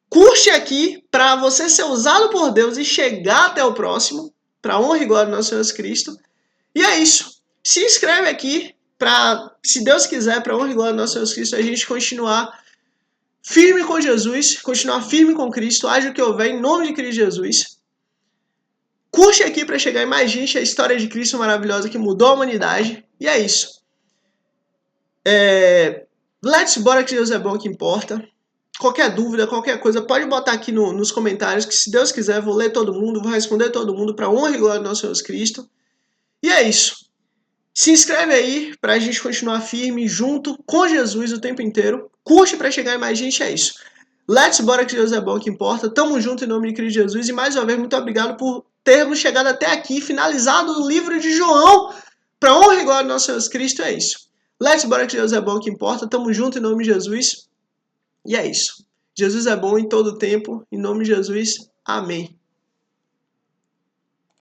Curte aqui para você ser usado por Deus e chegar até o próximo, para a honra e glória do nosso Senhor Jesus Cristo. E é isso. Se inscreve aqui para, se Deus quiser, para a honra e glória do nosso Senhor Jesus Cristo, a gente continuar firme com Jesus, continuar firme com Cristo, haja o que houver, em nome de Cristo Jesus. Curte aqui para chegar em mais gente, a história de Cristo maravilhosa que mudou a humanidade. E é isso. Let's bora que Deus é bom, que importa. Qualquer dúvida, qualquer coisa, pode botar aqui nos comentários, que se Deus quiser, vou ler todo mundo, vou responder todo mundo para a honra e glória do nosso Senhor Jesus Cristo. E é isso. Se inscreve aí para a gente continuar firme, junto com Jesus o tempo inteiro. Curte para chegar em mais gente, é isso. Let's bora que Deus é bom, que importa. Tamo junto em nome de Cristo Jesus. E mais uma vez, muito obrigado por termos chegado até aqui, finalizado o livro de João. Para honra e glória do nosso Senhor Jesus Cristo, é isso. Let's bora que Deus é bom, que importa. Tamo junto em nome de Jesus. E é isso. Jesus é bom em todo tempo. Em nome de Jesus. Amém.